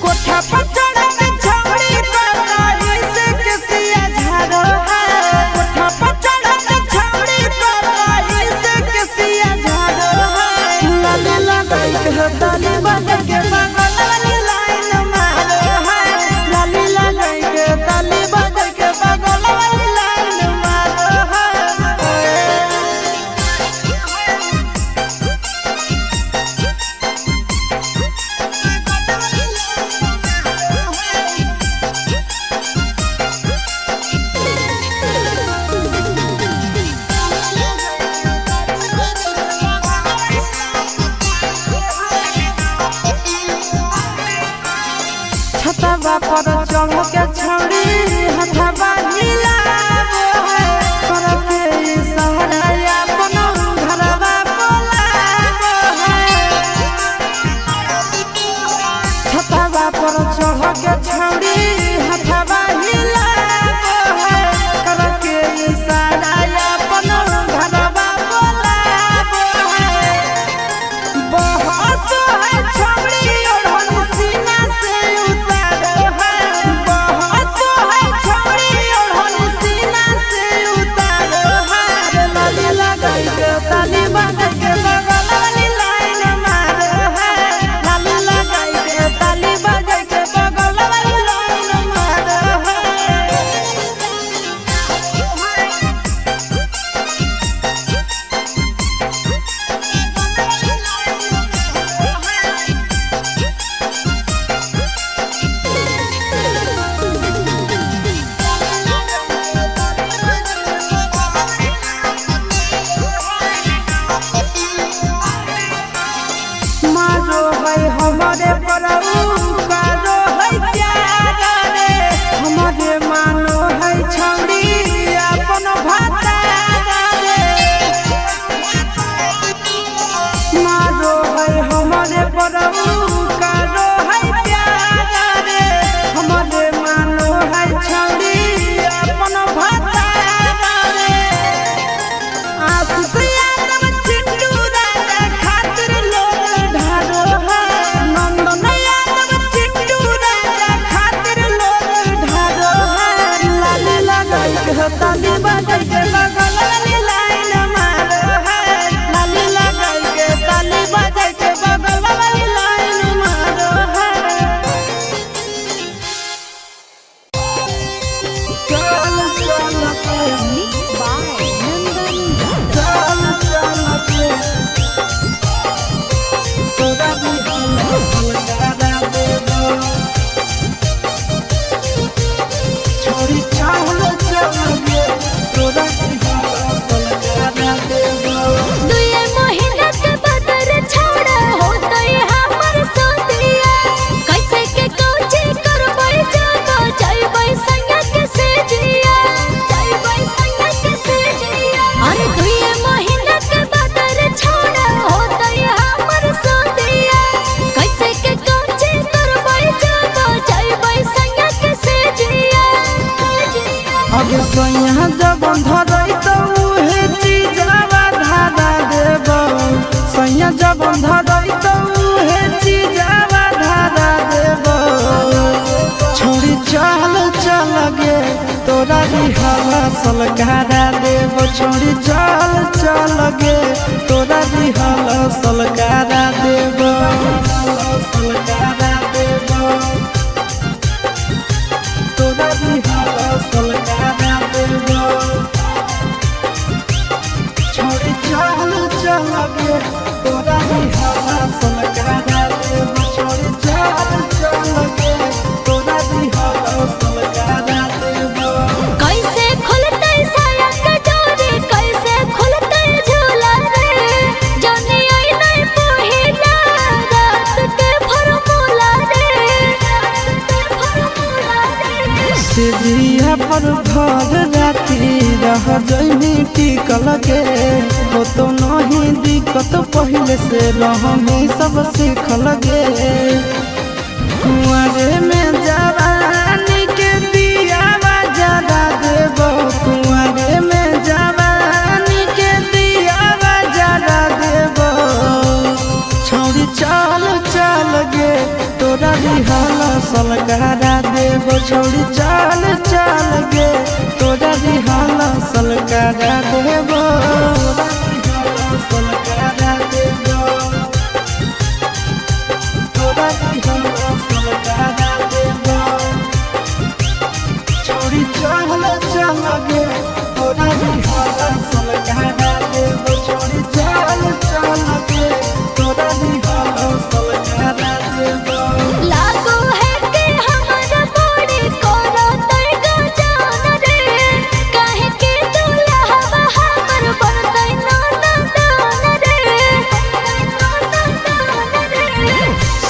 कोठा पचड़ा के छौड़ी तो गई से किसिया झाड़ो है कोठा पचड़ा के छौड़ी तो गई से किसिया झाड़ो है लाली लगाई के तने बजे के बगल वाली लाइन मारो है लाली लगाई के तने बजे के बगल वाली लाइन मारो है छतवा पर चढ़ के छौड़ी हथवा हिलावो है करके सहारा अपन घरवा बोलावो है छतवा पर चढ़ के छौड़ी हथवा हिलावो है करके सहारा अपन घरवा बोलावो है बहस है छौड़ी ओढ़न सीना से उतारो है तोरा दिहला सलकारा देव छोड़ी चल चल गे तोरा दिहला सलकारा देव सलकारा देव तोरा दिहला सलकारा देव छोड़ी चल चल गे तोरा दिहला सलकारा देव छोड़ी चल चल गे तोरा दिहला सलकारा देव कैसे खुलते साया का डोरी कैसे खुलते झूला रे जाने आई नहीं पहिला रात के फॉर्मूला रे सिरिया पर भर राती रह जइनी टिकल गे हो तो नहीं दिक्कत पहले से रहमी सब सीखल गे कुंवरे में जवानी के दिया जला देबो कुंवरे में जवानी के दिया जला देबो छौरी चल चल गे तोरा दिहला सलकारा देबो छौरी चल चल गे तोरा दिहला सलकारा देबो सलकारा देबो तोरा दिहला सलकारा देबो छोड़ी चल चल गे तोरा दिहला सलकारा देबो छोड़ी चल चल गे तोरा दिहला सलकारा देबो लागो है कि हमारा बॉडी कोरा तैगा जान रे काहे के दूल्हा हवा हमर बनतै नाना दान रे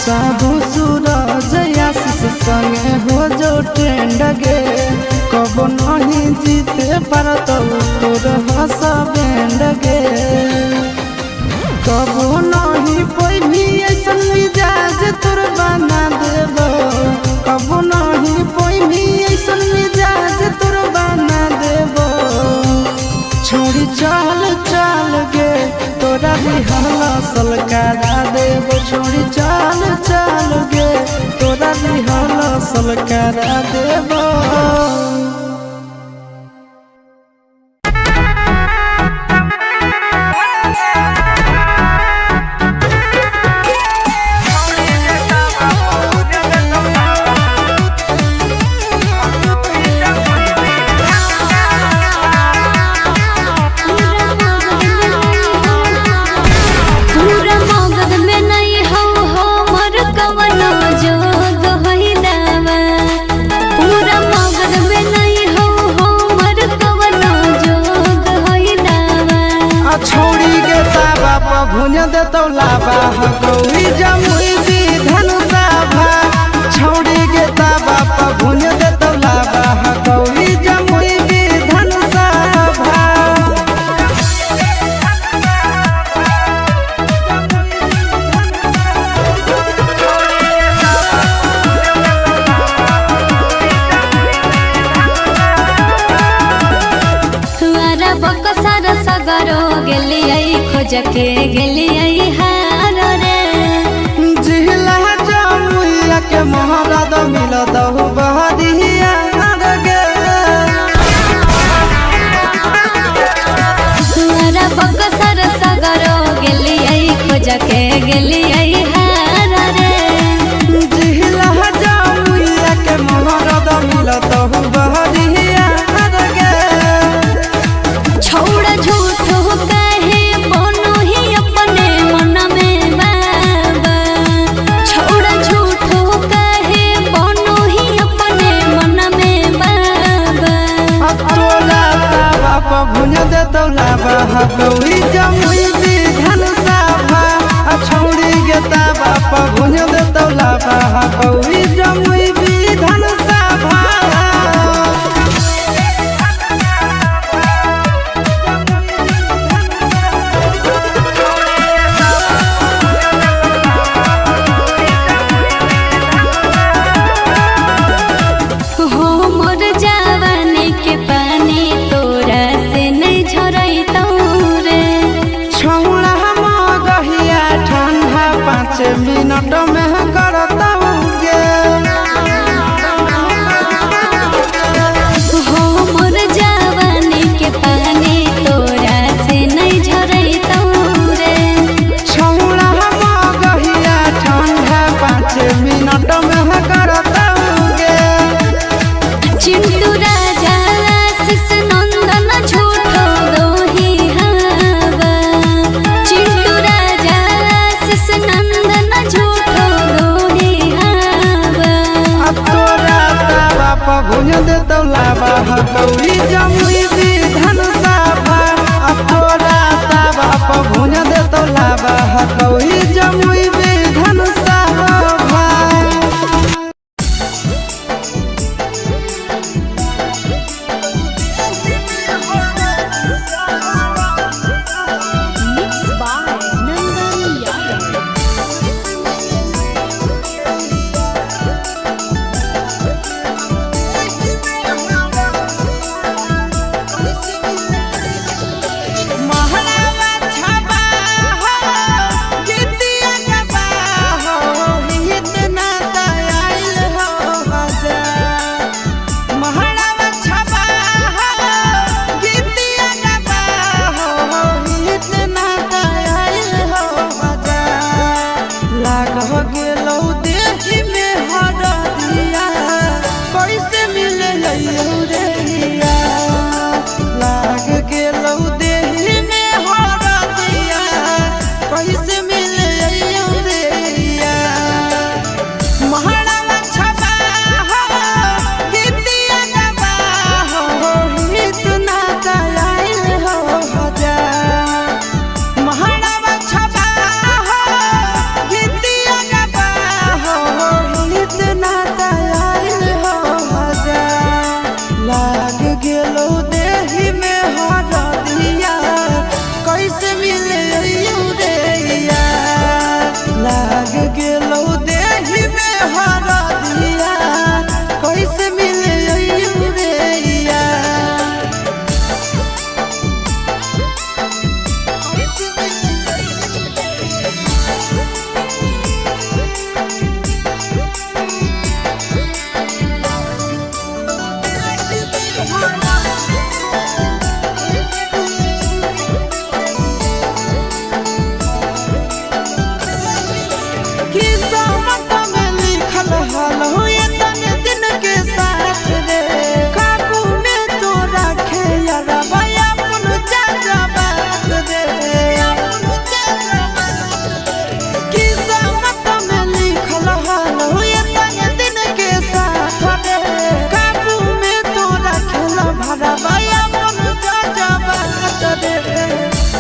साबु सूरज आशीष संगे हो जो ट्रेंड गे कब नहीं जीते पारत तोर हस बैंड गे कब नहीं पैभी ऐसन मिजाज तोर बना देबो कब नहीं पैभी ऐसन मिजाज तोर बना देबो छोड़ी चल चल गे तोरा दिहला सलकारा देबो छोड़ी चल चल गे तोरा दिहला सलकारा देबो पूरा मगध में नहीं हो हमर कवनो जोग होइलावा पूरा मगध में नहीं हो हमर कवनो जोग होइलावा छोड़ी गे ताबा प भुज देतौ लाबा हगौरी जमुई दी धनुषा भा छोड़ी गे ताबा प भुज देतौ लाबा हगौरी जमुई दी धनुषा भा हमारा बकसर सगरो गेलियै खोज के गेलियै हार रे जिहला जमुइया के महाराज मिलत हो बहरिया गे हमारा बकसर सगरो गेलियै खोज के गेलियै हार रे जिहला जमुइया के महाराज मिलत हो बहरिया गे छोड़ झूठो कहे बनो ही अपने मन में बाबा छोड़ झूठो कहे बनो ही अपने मन में बाबा तोला ताबा प भुज देतौ लाबा हगौरी जमुई दी धनुषा भा छौड़ी गे ताबा प भुज देतौ लाबा हगौरी जमुई दी धनुषा भा हमर जवानी के पानी तोरा से नहीं झरैतौ रे छौड़ा मगहिया ठंडा 5 मिनट में करतौ गे हम भुज दे तो लावा हकौड़ी जमुई विधान सभा तोरा तावा पर भुज दे तो लावा हकौड़ी जमुई विधान सभा।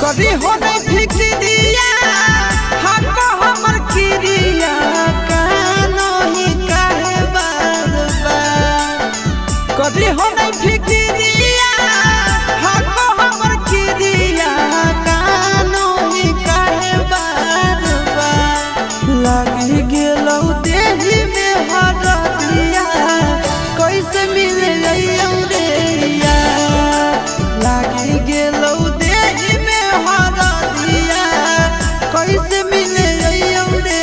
कभी हो नहीं फिक्रिया हको हमर किरिया कानो ही काहे बार बार। कभी हो नहीं फिक्रिया हको हमर किरिया कानो ही काहे बार बार। लगी गेलौ देही में हरदिया कैसे मिले रे यार। लगी गेलौ देही में हरदिया कैसे मिले रे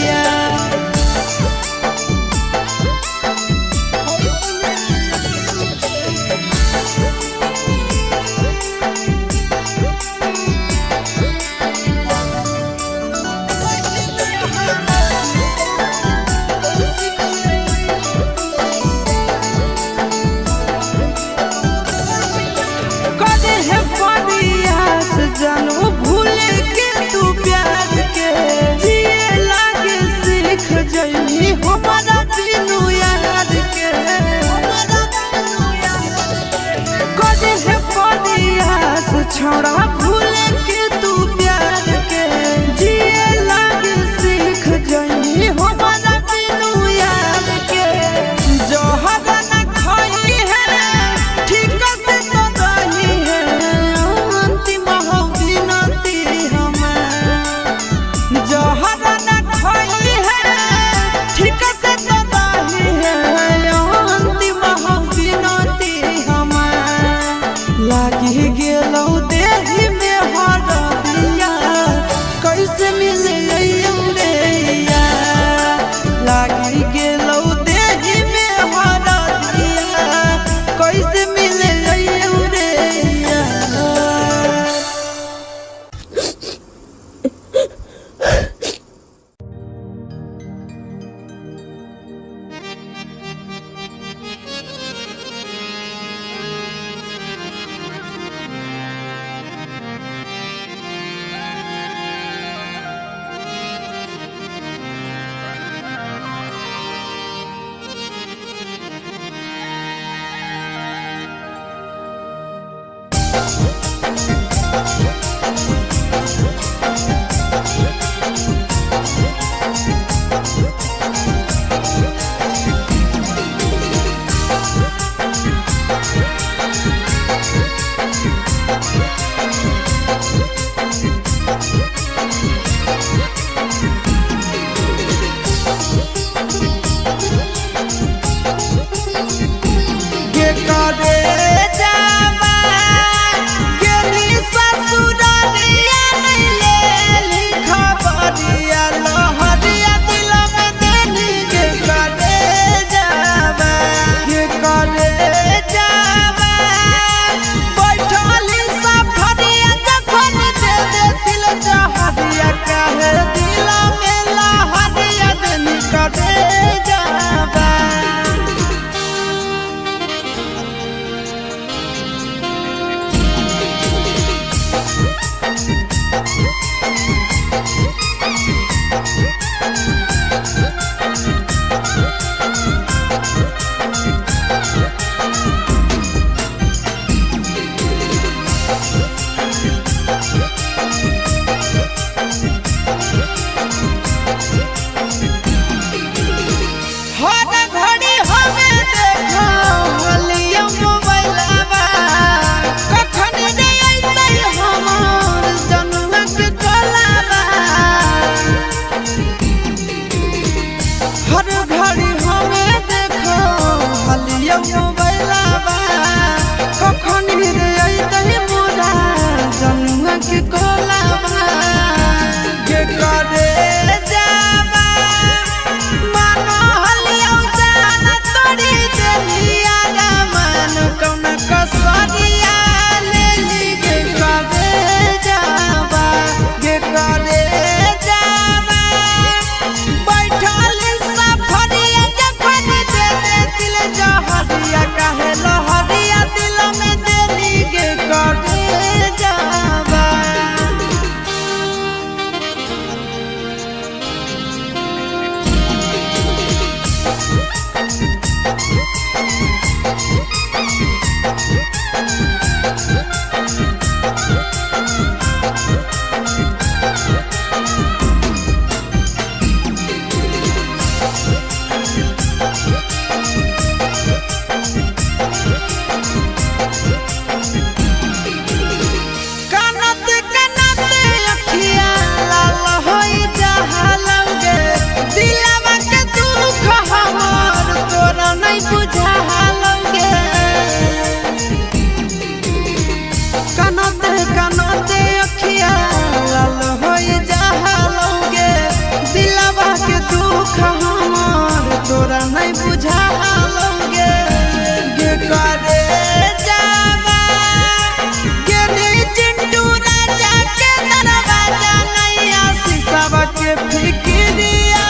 यार। जानू भूल के तू प्यार के जिए लागे सीख जइनी हमारा बिनु याद के। कदे है परियास छोड़ा भूल के तू प्यार के जिए लागे सीख जइनी हमारा बिनु याद के। जोहर न खाई है ठीक से तो रही है अंतिम जोहर न खाई है ठीक से तो दाही है अंतिम बिनती हमार। लागी गेलौ देही में हरदिया कैसे मिले रे यार। लागी गेलौ देही में हरदिया कैसे मिले रे यार। बुझालोगे कनते कनते अखिया लाल होई जालोगे दिलवा के दुख हमार तोरा नहीं बुझालोगे गे करे जावा गे नी चिंटू राजा के दरवाजा नहीं आसी सबके फिक्रिया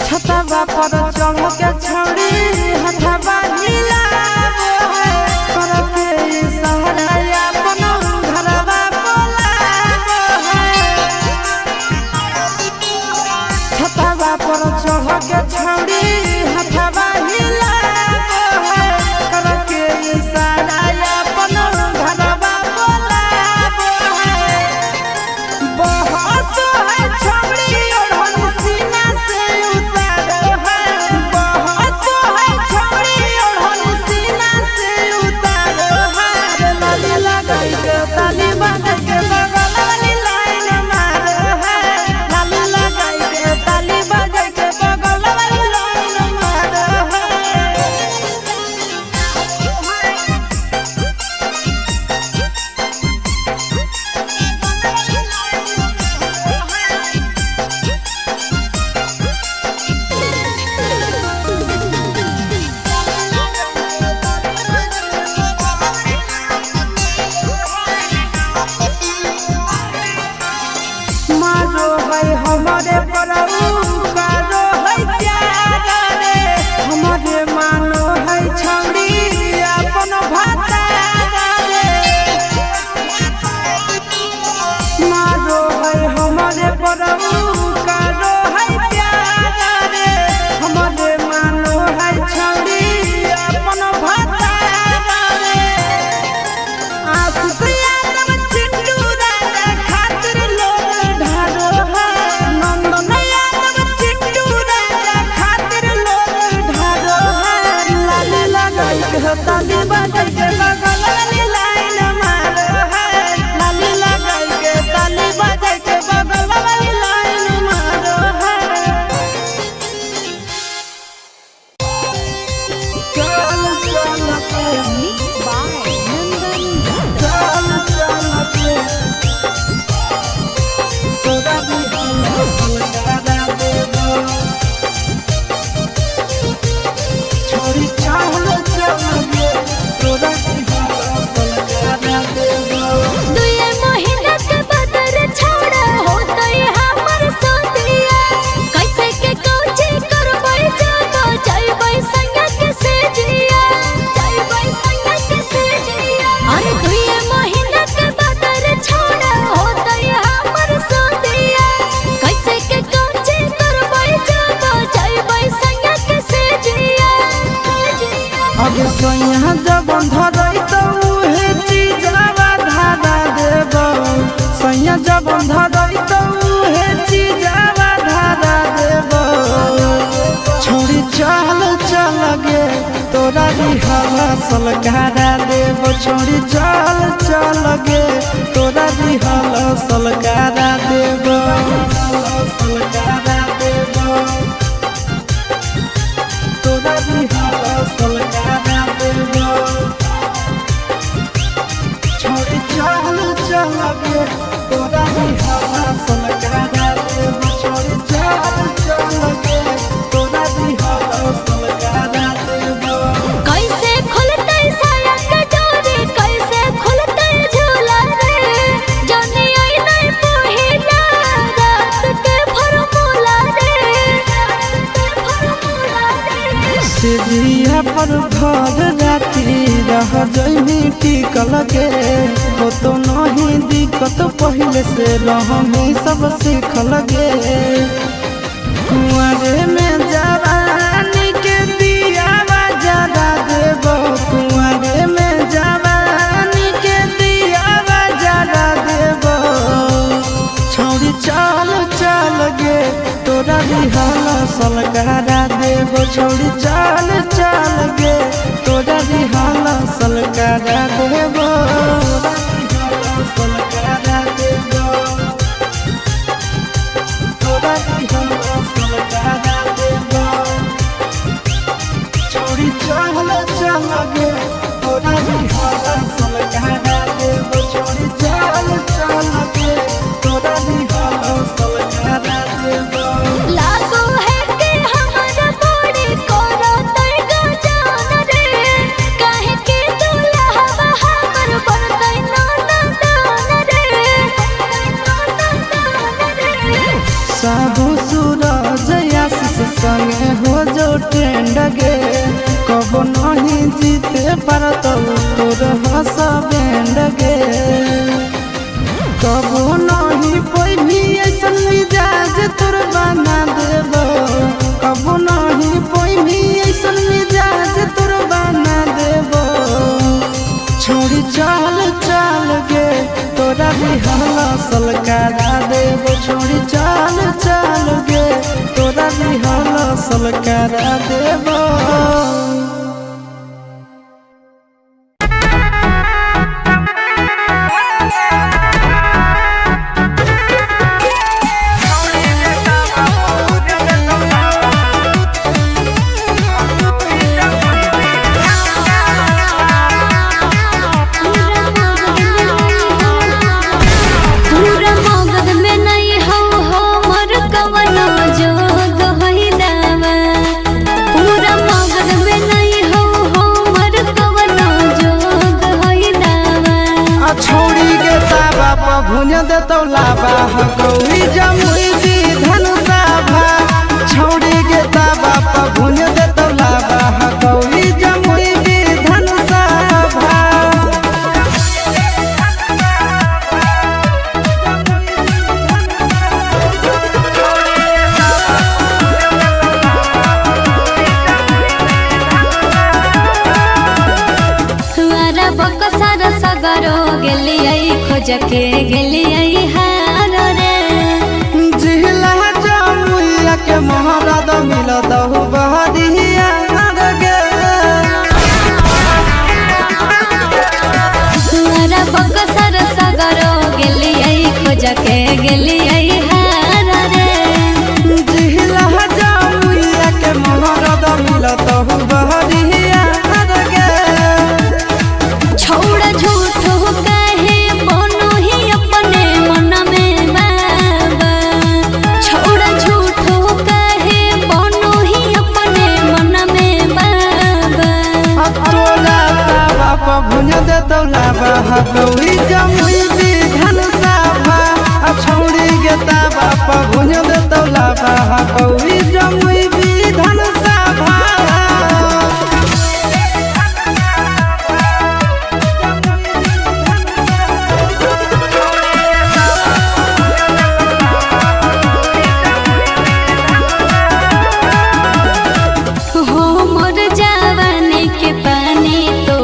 छतवा पर चढ़ के छौड़ी हथवा हिलावो है करके सहरा अपन घरवा बोलावो है छतवा पर चढ़ के छौड़ी हथवा हिलावो है करके सहरा अपन घरवा बोलावो है बहस है छौड़ी और सीना से हमारे परऊ करो है प्यार रे हमारे मानो है छौड़ी अपन भाता रे मारो है हमारे परऊ करो है प्यार रे हमारे मानो है छौड़ी अपन भाता रे आशीष यादव चिंटू राजा खातिर लोग ढारो है ताली बजाई के बगल वाली लाइन मारो है लाली लगाई के ताली बजाई के बगल वाली लाइन मारो है चल चल के मिक्स बाय नंदन चल चल के तोरा भी लगा दे दो छोड़ी चावल चल के तोरा जब धरई तो उहे चीजवा धारा देब सैया जब धरई तो उहे चीजवा धारा देब छोड़ी चल चल गे तोरा दिहला सलकारा देब छोड़ी चल चल गे तोरा दिहला सलकारा देब सलकारा देब तोरा दिहला सलकारा देब छोड़ी चल चल गे तोरा दिहला सलकारा देब छोड़ी चल चल गे तोरा दिहला सलकारा देब कैसे खुलते साया के डोरी कैसे खुलते झूला रे जाने आई नहीं पहिला रात के फॉर्मूला रे सिरिया पर घर राती रह जइनी टिकल के हो तो नहीं दिक्कत पहले से रहमी सब सीखल गे कुंवरे में जवानी के दियावा जरा देब कुंवरे में जवानी के दियावा जरा देब छोड़ी चल चल गे तोरा दिहला सलकारा देब छोड़ी चल चल गे तोरा दिहला सलकारा देब सलकारा देब तोरा दिहला सलकारा देब छोड़ी चल चल गे तोरा दिहला सलकारा देब छोड़ी चल चल गे तोरा दिहला सलकारा देब लागो है कि हमर बॉडी कोरा तै गजान रे काहे के दुल्हा हमर बनतै नाना दान रे साहू सूरज आशीष संगे हो जो ट्रेंड गे कबो नहीं जीते पारत तोर हस बैंड गे कबो नहीं पैभी ऐसन मिजाज तोर बना देब कबो नहीं पैभी ऐसन मिजाज तोर बना देब छोड़ी चल चल गे तोरा दिहला सलकारा देब छोड़ी चल चल गे तोरा दिहला सलकारा देब पूरा मगध में नहीं हो मोर कवनो जोग होइलावा पूरा मगध में नहीं हो मोर कवनो जोग होइलावा छोड़ी गे ताबा प भुन देतौ लाबा गौरी जमुई दी धनुषाभा छोड़ी गे ताबा प भुन देतौ लाबा गौरी जमुई दी धनुषाभा हमारा बकसर सगरो गेलियै खोज के गेलियै हार रे जिहला जमुइया के महाराज मिलत हो बहरिया गे हमारा बकसर सगरो गेलियै खोज के गेलियै हार रे जिहला जमुइया के महाराज मिलत हो बहरिया गे छोड़ झूठो कहे बनो ही अपने मन में बाबा छोड़ झूठो कहे बनो ही अपने मन में बाबा तोरा ताबा प भुन देतौ लाबा गौरी जमुई दी धनुषाभा छोड़ी गे ताबा प भुन देतौ लाबा गौरी जमुई दी धनुषाभा हो मोर जवानी के पानी तो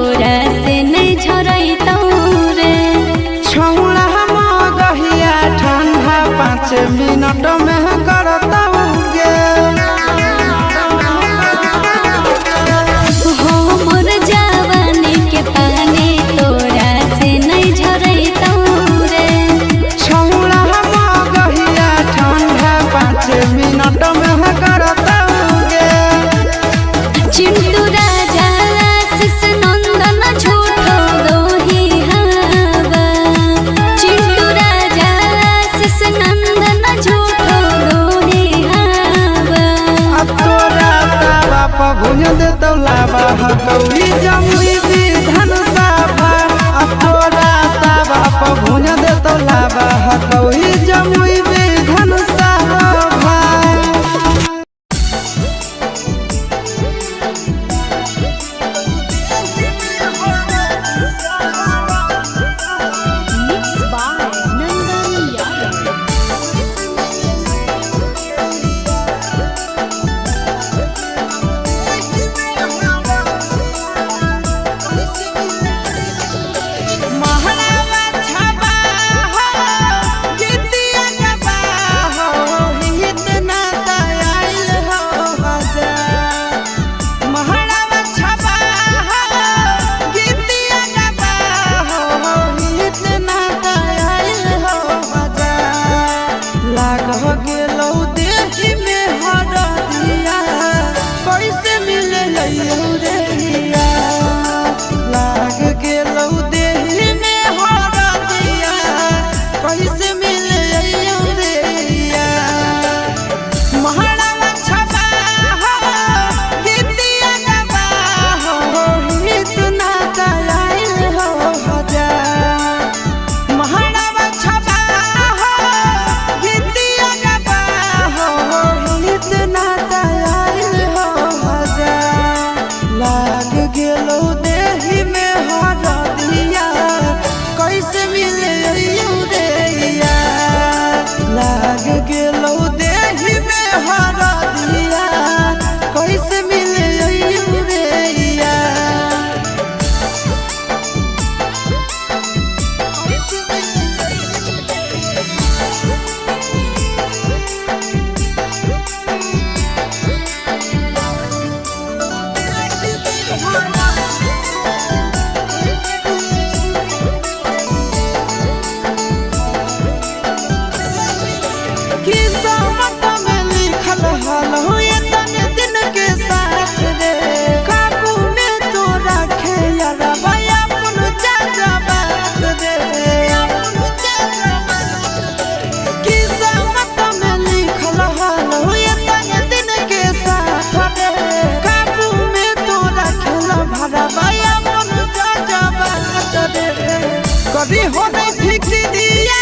कभी हो नहीं फिक्रिया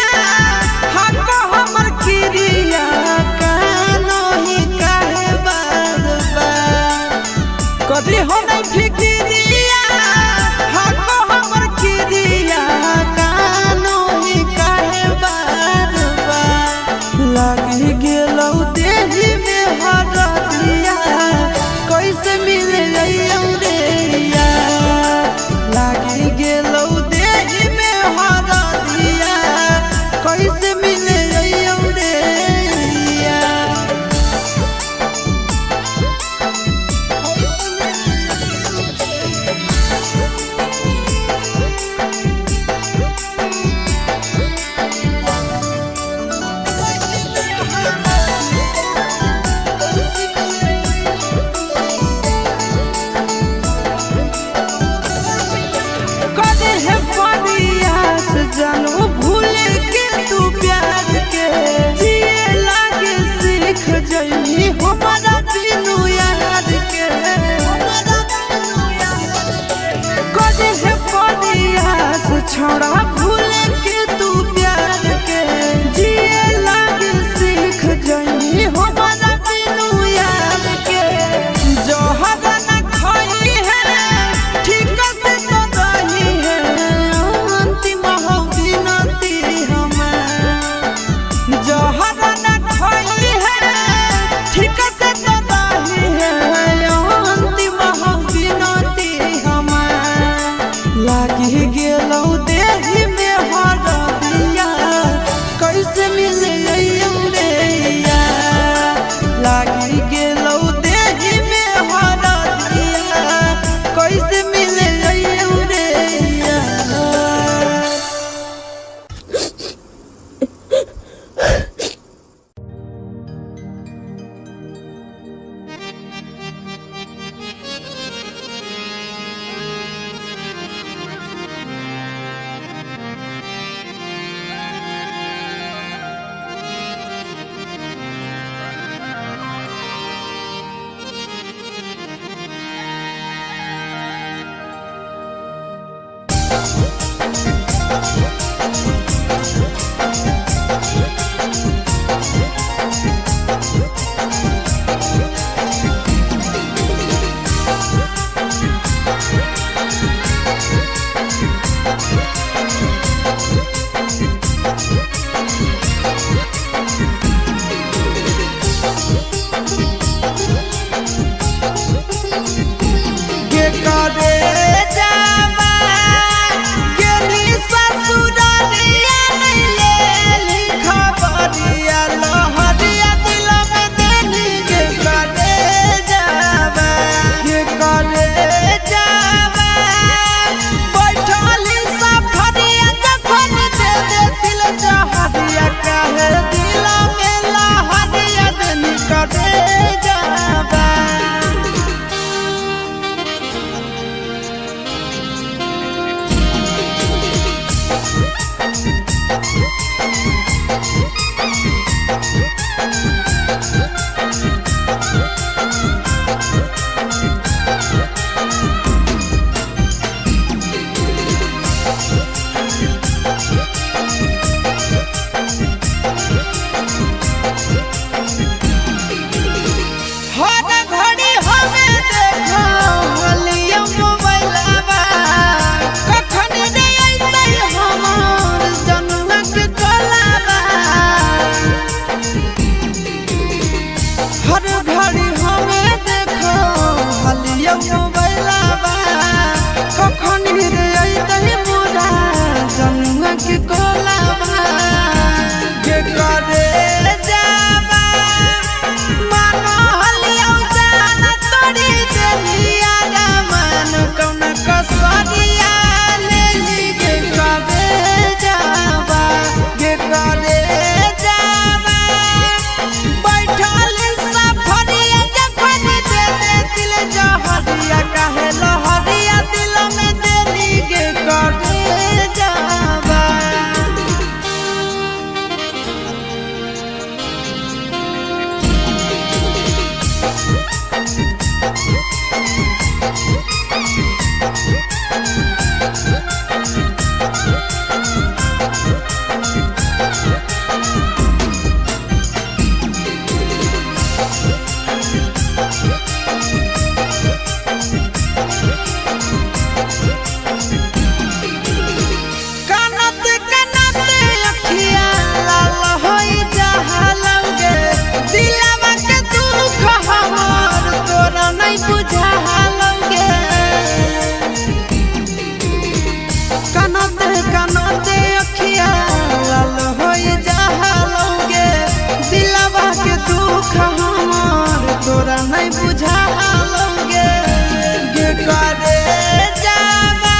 हको हमर किरिया कानो ही काहे बार बार कभी हो नहीं फिक्रिया हको हमर किरिया कानो ही काहे बार बार लागी गेलौ देही में हरदिया कैसे मिले रे लागी गेलौ देही में हरदिया कैसे मिले रे जानू भूल के तू प्यार के जिए लागे सीख जइनी हमारा बिनु याद के कदे है परियास छोड़ा भूल के तू प्यार के जिए लागे सीख जइनी हमारा बिनु याद के जोहर न खाई है ठीक से तो दही है अंतिम हो जोहर न खाई है ठीक से तो दही है अंतिम हो बिनती हमार लागी गेलौ देही कनते कनते अखिया लाल होई जालोगे दिलवा के दुख हमार तोरा नहीं बुझालोगे गे करे जावा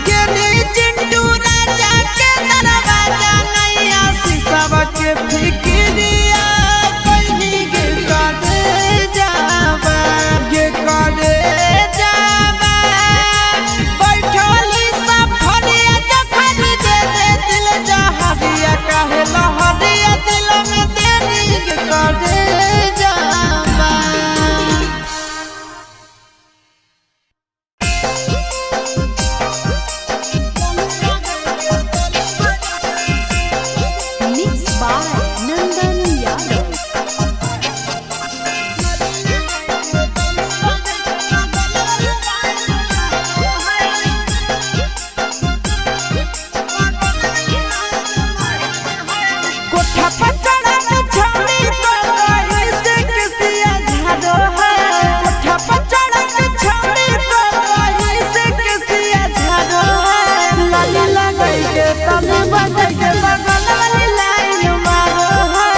गे नी चिंटू राजा के दरवाजा नहीं आसी सबके फिक्रिया कोई नहीं गे करे जावा गे करे काहे लहरिया दिल में देनी करे जावा मिक्स बाय नंदन यादव। कोठा पर चढ़ा के छौड़ी तो ऐसे किसिया झाड़ो है कोठा पर चढ़ा के छौड़ी तो ऐसे किसिया झाड़ो है लाली लगाई के तने बजाई के बगल वाली लाइन मारो है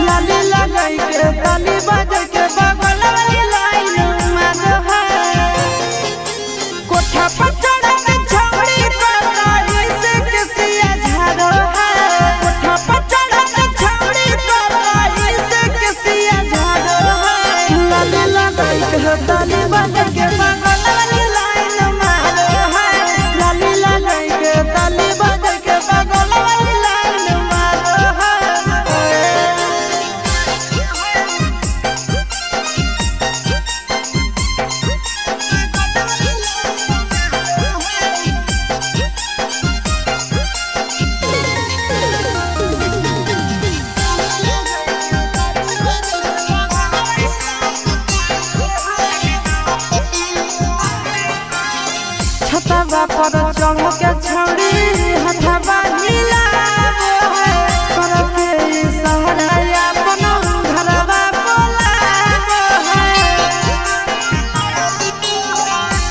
लाली लगाई के तने बजाई के बगल वाली लाइन मारो है कोठा पर चढ़ा के छौड़ी तो ऐसे किसिया झाड़ो है कोठा पर चढ़ा के छौड़ी तो ऐसे किसिया झाड़ो है लाली लगाई के तने बजाई के बगल वाली लाइन मारो है लाली लगाई के तने बजाई के बगल वाली लाइन मारो है छतवा पर चढ़ के छौड़ी हथवा हिलावो है करके सहरा अपन घरवा बोलावो है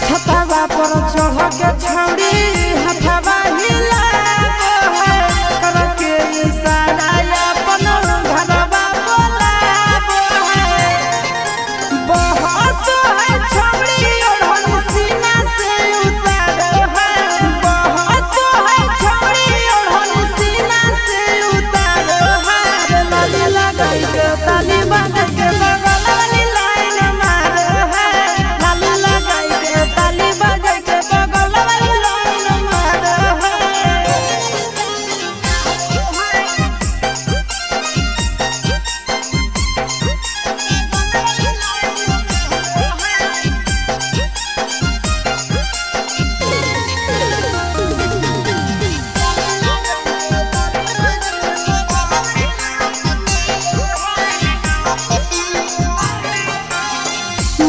छतवा पर चढ़ के छौड़ी हथवा हिलावो है करके सहरा अपन घरवा बोलावो है बहुत है छौड़ी ओढ़नी सीना से उतारो है बहुत है छौड़ी ओढ़नी सीना से उतारो है लाली लगाई के ताली बजा के बगल वाली लाइन मारो है लाली लगाई के ताली बजा के बगल वाली लाइन मारो है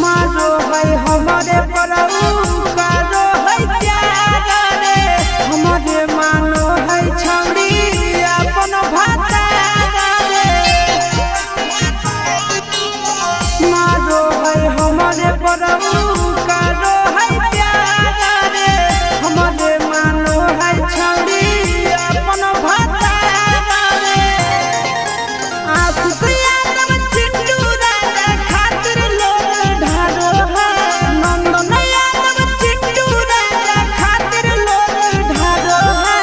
मारो है हमारे परऊ कारो है प्यार रे हमारे मानो है छौड़ी अपन भातार रे मारो है हमारे परऊ कारो है प्यार रे हमारे मानो है छौड़ी अपन भातार रे आशीष यादव चिंटू राजा खातिर लोग ढारो है नंदन यादव चिंटू राजा खातिर लोग ढारो है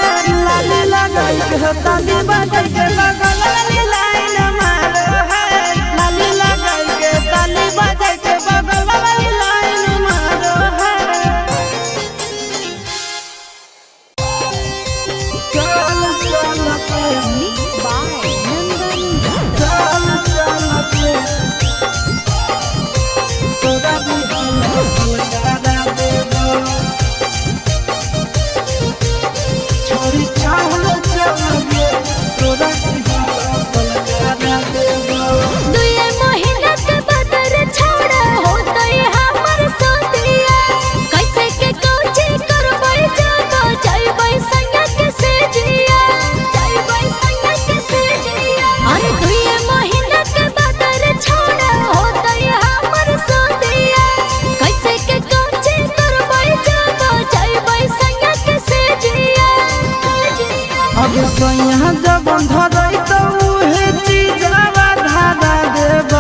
लाली लगाई के ताली बजाई के बगल वाली लाइन मारो है लाली लगाई के ताली बजाई के बगल वाली लाइन मारो है चल चल के मिक्स बाय नंदन यादव। चल चल के तोरा भी लगा देबो छोड़ी चावल चल के तोरा सैया जब धरई तो उहे चीजवा धारा देब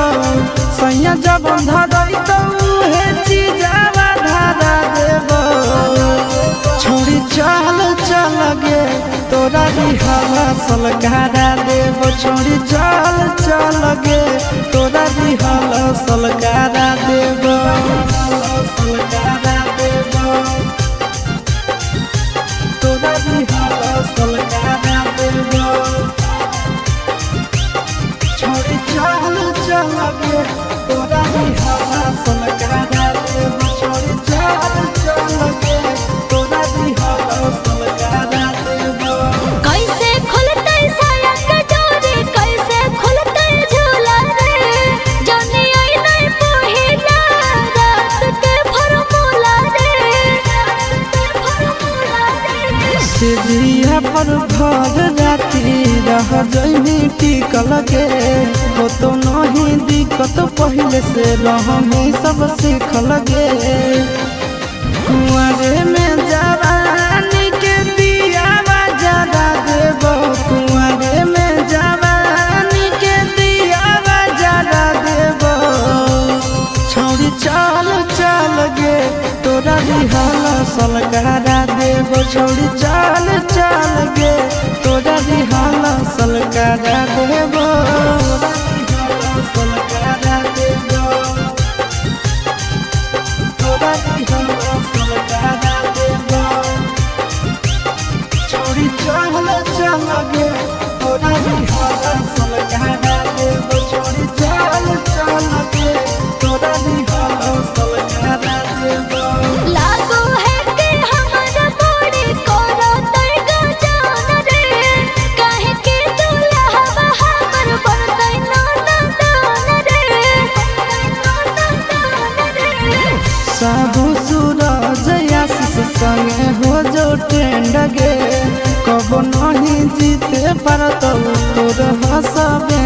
सैया जब धरई तो उहे चीजवा धारा देब छोड़ी चल चल गे तोरा दिहला सलकारा देब छोड़ी चल चल गे तोरा दिहला सलकारा देब सलकारा देब तोरा दिहला सलकारा देब छोड़ी चल चल गे तोरा दिहला सलकारा देब छोड़ी चल चल गे तोरा दिहला सलकारा देब कैसे खुलते साया के डोरी कैसे खुलते झूला रे जाने आई नहीं पहिला रात के फॉर्मूला रे सिजिया पर भर राती रह जइनी टिकल गे हो तो नहीं दिक्कत पहले से रहमी सब सीखल गे कुंवारे में जवानी के दियावा जरा देब कुंवारे में जवानी के दियावा जरा देब छौड़ी चल चल गे तोरा दिहला सलकारा देब छौड़ी चल चल गे तोरा दिहला सलकारा देब सलकारा देब तोरा दिहला सलकारा देब छोड़ी चल चल गे तोरा दिहला सलकारा देब छोड़ी चल चल गे तोरा दिहला सलकारा देब लागो है कि हमारा बॉडी कोरा तय गजान रे काहे के दुल्हा हमर बनतै नाना दान रे साधु सूरज आशीष संगे हो जो ट्रेंड गे कब नहीं जीते पारत तोर हसबे